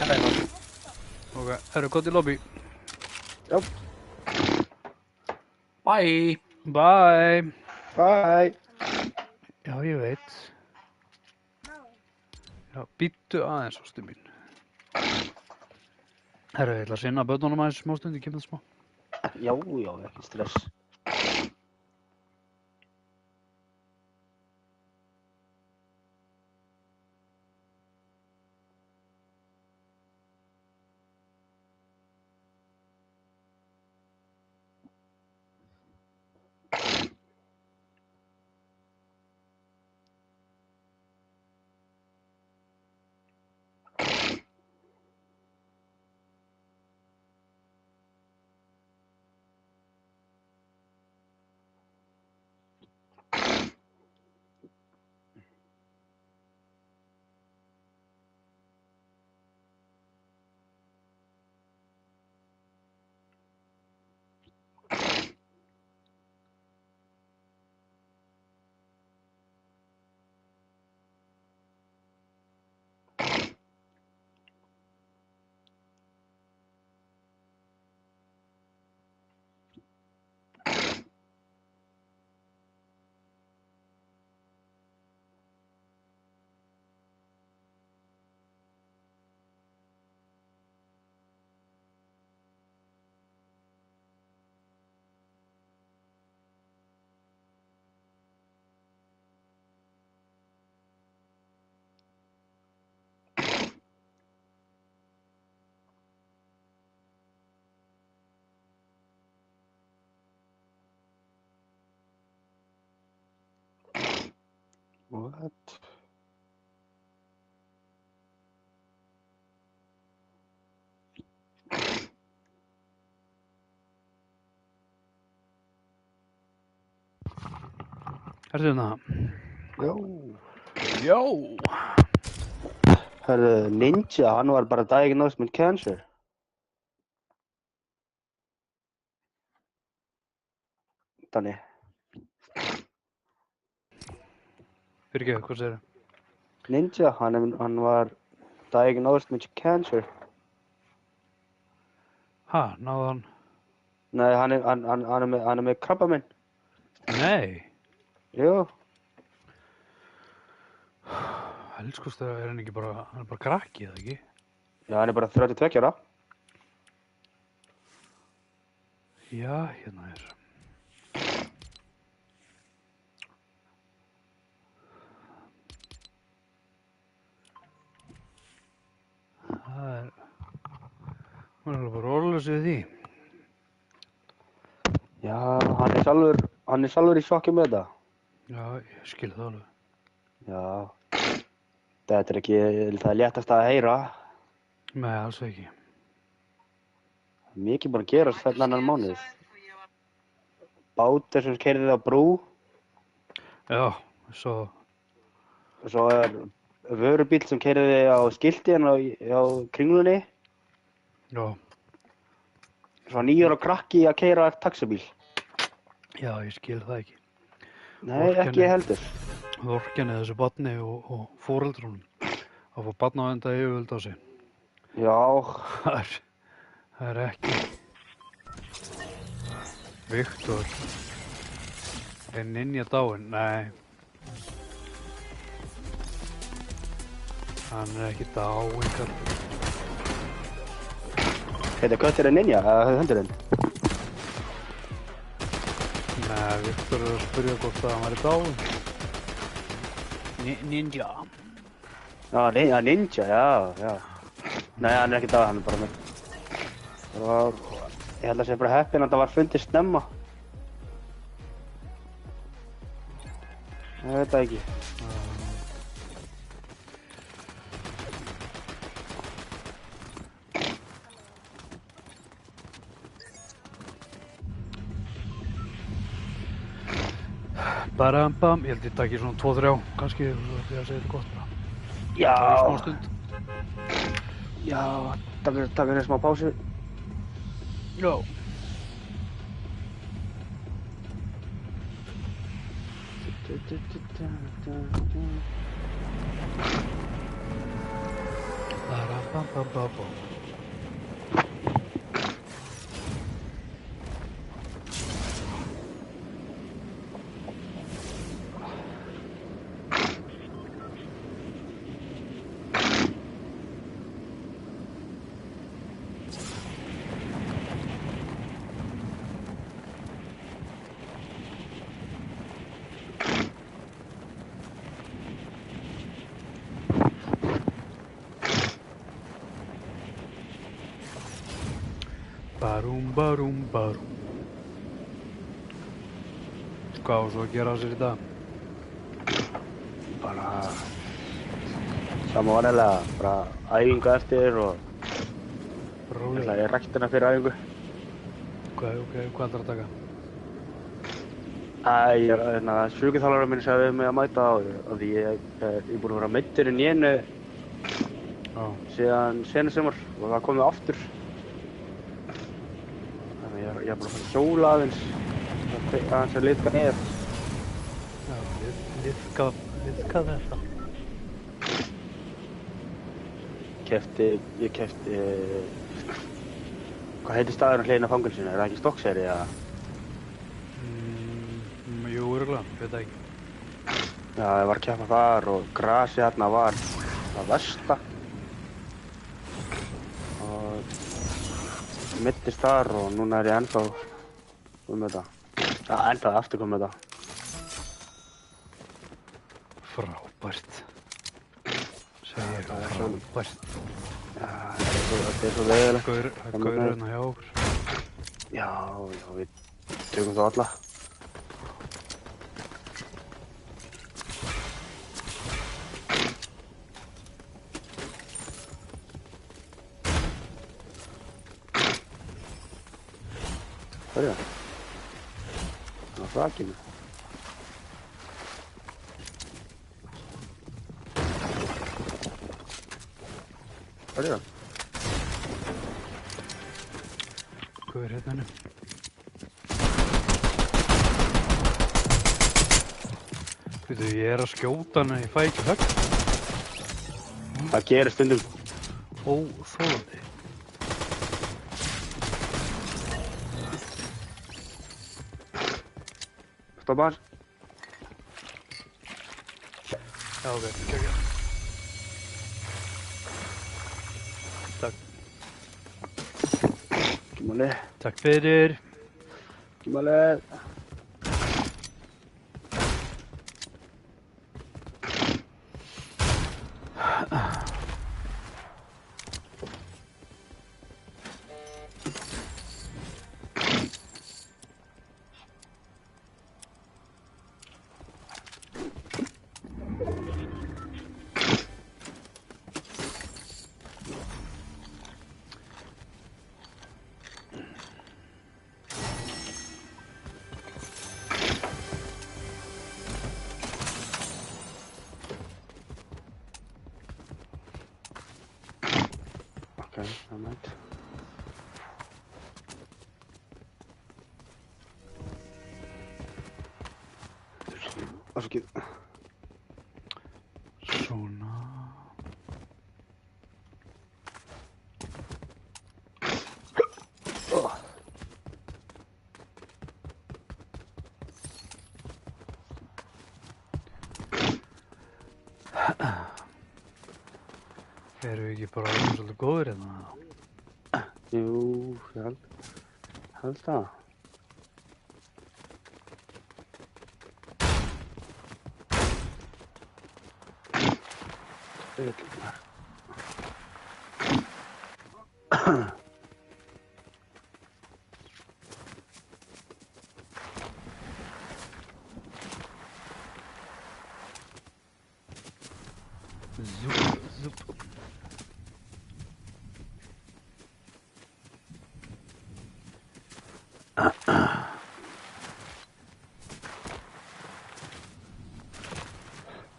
Herðu.
Ok, herru, gott í lobby.
Já.
Bye.
Bye.
Bye.
Já, ég veit. Já, býttu aðeins, ástu mín. Herru, ég ætla að sinna börnunum aðeins smá stund, ég kemur það smá.
Já, ekki stress. What?
Ertu hérna?
Já.
Já!
Herðu, Ninja, hann var bara diagnosed with cancer. Þannig.
Fyrirgeðu, hvað segirðu?
Ninja, hann var diagnosed with cancer.
Ha, náðu hann?
Nei, hann er með krabbaminn.
Nei!
Jú.
Helskust þegar hann ekki bara, hann er bara krakki, eða ekki?
Já, hann er bara 32 ára.
Já, hérna er. Það er, hann er alveg bara orðlaus við því.
Já, hann er sjálfur í sjokki með þetta.
Já, ég skil það alveg.
Já. Þetta er ekki það léttast að heyra.
Nei, alls ekki.
Mikið búin að gerast þennan mánuð. Bátur sem keyrði á brú.
Já, svo,
Svo er vörubíll sem keyrði á skiltin á kringlunni.
já,
Svo 9 ára krakki að keyra taxibíl.
já, ég skil það ekki.
Nei, ekki heldur.
Þorkenni þessu barni og foreldrunum að fá barnavernda yfirvöld á sig.
Já,
Það er ekki. Viktor. Er Ninja dáinn? Nei. Hann er ekki dáinn, kallur.
heita kötturinn Ninja, eða hundurinn.
Nei, Viktor er að spyrja hvort að hann væri dáinn. Ninja.
Já, Ninja, já. Nei, hann er ekki það, hann er bara með. Ég held að sé bara heppinn að það var fundið snemma. Ég veit það ekki.
Barambam, ég held ég takki svona 2-3 kannski, því að segja þetta gott bara.
Já.
Það er smá stund.
Já, taka þér smá pásu.
Já. Barambam. Barum. Hvað á svo að gera á sér í dag?
Bara sama vanalega, bara æfingu eftir og
Rólega.
Það er ræktina fyrir æfingu.
Hvað ætlar að taka?
Sjúkraþjálfarinn minn sagði við mig að mæta á því ég er búinn að vera meiddur í einu síðan senu sumar og það komið aftur. Þannig ég er búinn að fara að hjóla aðeins að liðka niður.
Já, liðka þetta.
Ég keypti hvað heitir staðurinn hliðina á fangelsinu? Er það ekki Stokkseyri eða?
Jú, örugglega, veit það ekki.
Já, ég var að keppa þar og grasið hérna var það versta. Og meiddist þar og núna er ég ennþá þetta. Já, ennþá aftur komið þetta.
Frábært. Segir ég frábært.
Já, þetta er svo leiðilegt.
Gaurinn hérna hjá okkur.
Já, við tökum það alla. Hvað er það? Það var frakinu. Hvað er það?
Gaur hérna henni. Veitu, ég er að skjóta hann en ég fæ ekki högg.
Það gerir stundum.
Óþolandi.
Stoppa hans.
Já, ok, kekja. Takk.
Ekki máli.
Takk fyrir.
Ekki máli. Okay, I'm right. Afsakið.
Svona. Erum við ekki bara svolítið góðir hérna?
Jú, ég held það.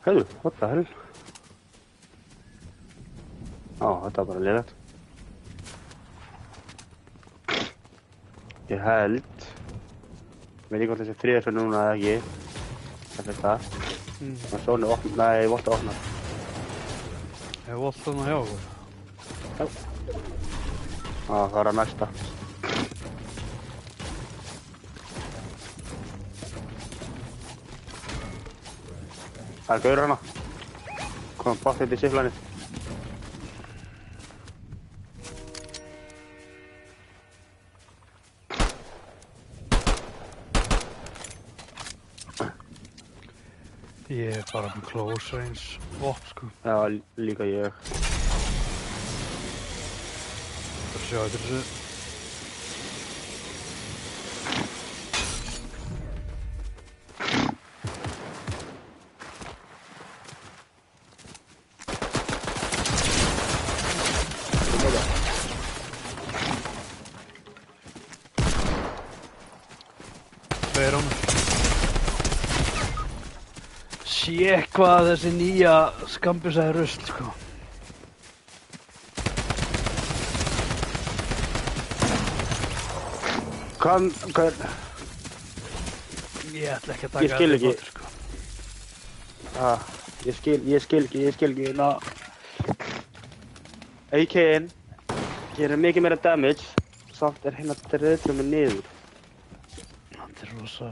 Hörru, what the hell? Á, þetta var bara liðlegt. Ég held... Veit ekki hvort þessi friður fyrir núna eða ekki. Þetta er það. Það er svona opna... Nei, ég volti að opna.
Ég volti hana hjá okkur.
Já. Á, það var að næsta. Það er gaur hana. Kom bátt þetta í siflanið.
Ég er bara með close range vopn, sko.
Já, líka ég.
Það er sjá eftir þessu. Tveir á mér. Sér hvað þessi nýja skambisa er rusl, sko.
Hvað er...
Ég ætla ekki að
Ég
taka
skil ekki.
Fótur, sko.
Ég skil ekki, ná. AK-in gerir mikið meira damage, samt er hérna dröðlum mig niður.
Þetta er rosa...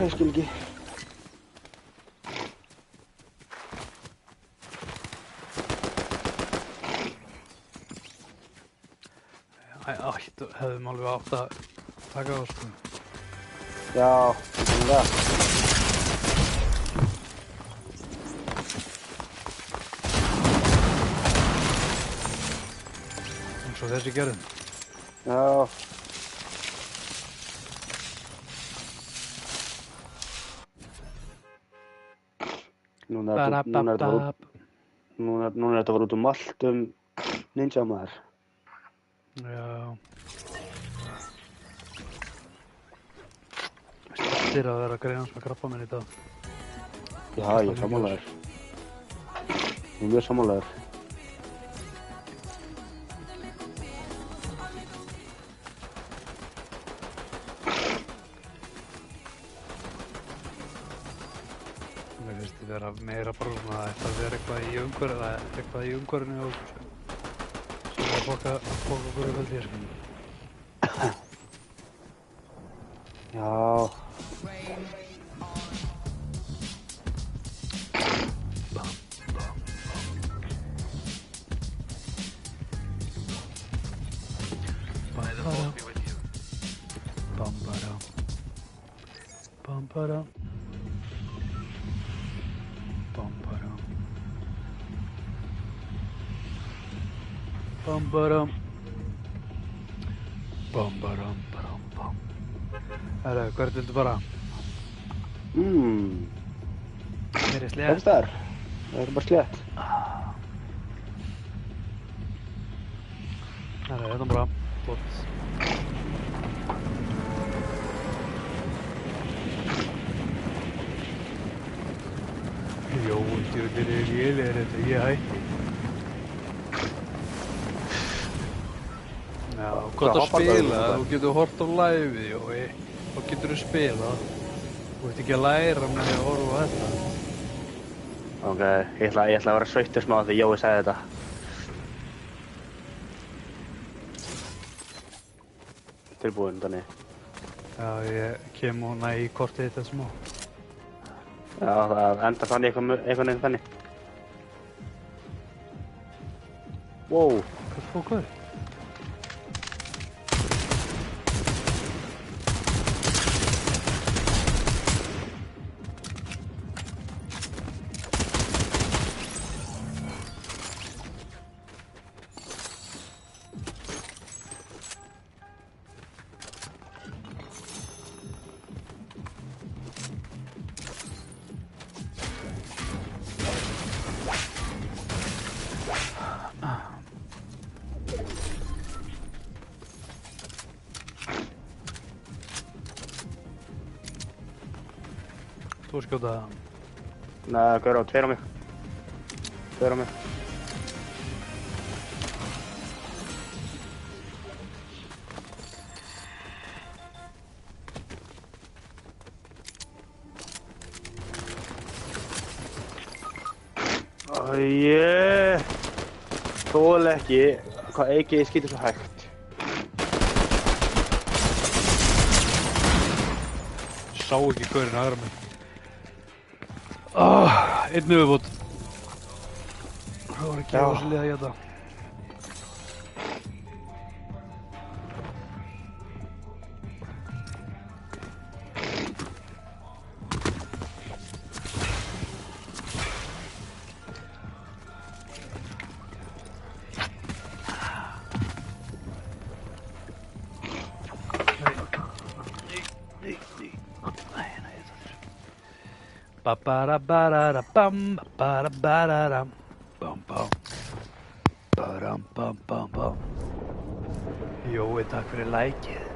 Ég skil ekki.
Hefðum alveg átt að taka á, sko.
Já, þetta er það.
Eins og þessi gerðin.
Já. Núna er þetta að fara út allt ninja maður.
Já. Stoltir að vera að greiða hans með krabbaminn í dag.
Já, ég er sammálaður. Ég er mjög sammálaður.
Mér finnst þetta vera meira bara svona að þetta vera eitthvað í umhverfinu og sem að fokka okkur í veldi, sko.
Já.
Bum-ba-dum. Bum-ba-dum. Bum-ba-dum. Bum-ba-dum, bum-bum. Herru, hvert viltu bara? Mér er slétt.
Hvað er það? Það er bara slétt.
Herru, þetta er bara flott. Jó, djúðir er lélegir þetta, ég hætti. Já, gott að spila, þú getur hort á live-ið, Jói. Þá getur þú spila. Þú ert ekki að læra með því að horfa á þetta.
Ok, ég ætla að vera sveittur smá þegar Jói sagði þetta. Tilbúinn, þannig.
Já, ég kem og næ í kortið þetta smá.
Já, það endar þannig einhvern veginn þannig. Wow.
Hvað fókuð? Þú skjóta
Nei, gaur á, tveir á mig. Tveir á mig. Ég þoli ekki hvað Eiki skýtur svo hægt.
Sá ekki gaurinn aðra mig. Einn viðbót. Það var ekki á þessu liða að geta. Ba-ba-da-ba-da-da-bam, ba-ba-da-ba-da-dam, bam-bam, ba-dam-bam-bam-bam. Jói, takk fyrir likeið.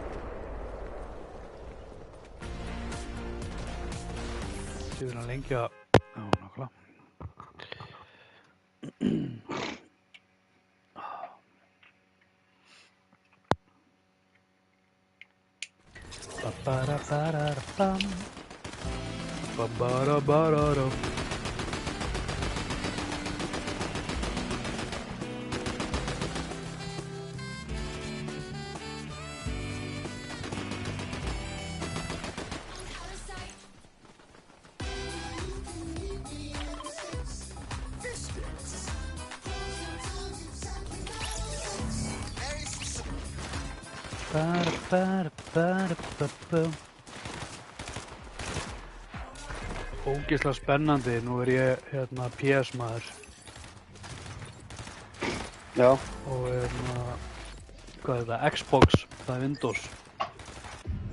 Sýður hann lengi að... Já, nákvæmlega. Ba-ba-da-ba-da-da-bam. Ba-ba-da-ba-da-dam. Ba-da-ba-da-ba-da-ba-bam. Ógeðslega spennandi, nú er ég PS maður.
Já.
Og hvað er þetta? Xbox, það er Windows.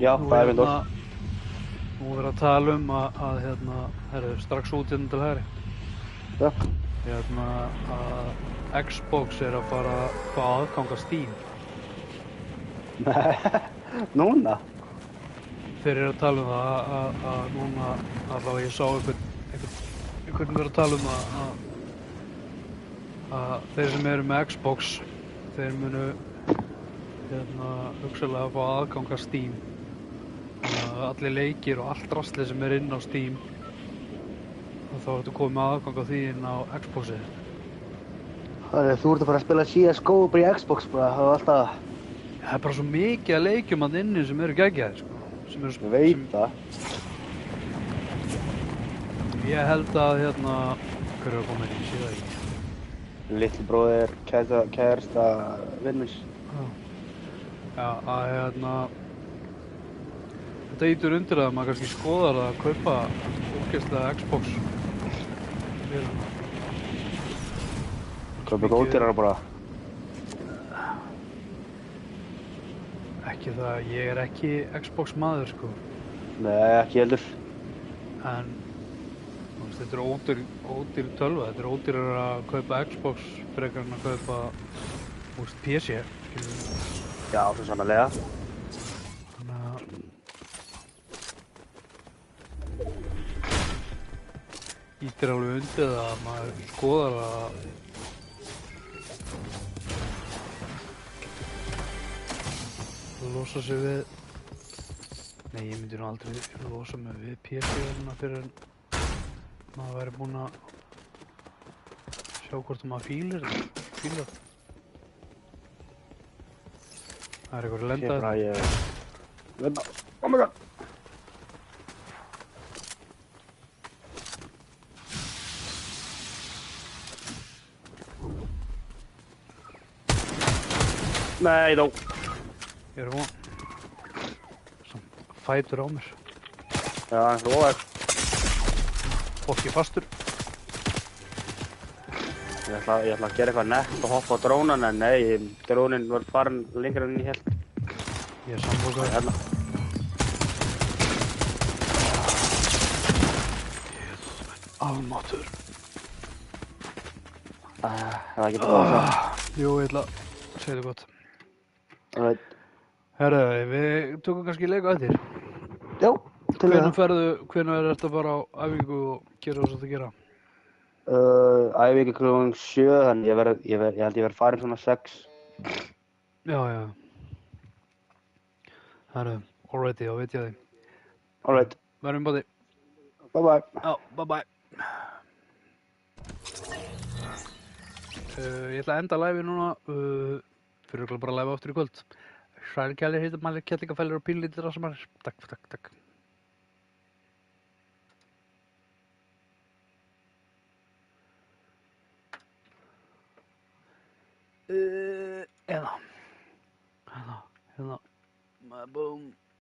Já, það er Windows.
Nú er að tala um að herru, strax út hérna til hægri.
Já.
Að Xbox er að fara að fá aðgang að Steam.
Nei, núna?
Þeir eru að tala um það að núna, allavega ég sá einhvern vera að tala um að þeir sem eru með Xbox, þeir munu hugsanlega að fá aðgang að Steam. Allir leikir og allt drastlið sem er inn á Steam, og þá ertu komið með aðgang á því inn á Xboxið.
Þú ert að fara að spila CSGO bara í Xbox bara, það var alltaf...
Það er bara svo mikið að leikjum að inni sem eru geggjaðir, sko.
Ég veit það.
Ég held að hver er að koma inn, ég sé það ekki.
Litli bróðir, kærasta, vinnurs.
Já, að þetta ítur undir að maður kannski skoðar að kaupa ógeðslega Xbox.
Kaupa góðdýrara bara.
Ekki það, ég er ekki Xbox maður, sko.
Nei, ekki heldur.
En þetta er ódýr tölva, þetta er ódýrar að kaupa Xbox frekar en að kaupa PC, skilur við.
Já, svo sannarlega.
Þannig að ítir alveg undir það að maður skoðar að losa sig við... Nei, ég myndi nú aldrei losa mig við PC-verðina fyrir en maður væri búinn að sjá hvort maður fílar það. Það er eitthvað lendað.
Lenda. Oh my god. Nei, þá.
Ég er von. Fætur á mér.
Já, það er róðar.
Fokki fastur.
Ég ætla að gera eitthvað nett og hoppa á drónan, en nei, drónin var farin lengra en ég held.
Ég er samlokaður.
Hérna.
Almáttur.
Það er ekki bara það.
Jú, ég ætla að segja þetta gott.
Alright.
Herra, við tökum kannski leik á eftir.
Já,
Hvenær er þetta bara á æfingu og gera það sem það gera?
Æfingu klukkan 7, þannig ég held ég verð farin svona 6.
Já. Herru, alrighty, þá veit ég þig.
Alright,
Verðum báði.
bye bye.
Já, bye. Ég ætla að enda live núna, fyrir okkur bara live aftur í kvöld. Sælkælir heitir maður kettlingafælir og pínlítir það sem er. Takk. Hérna, boom.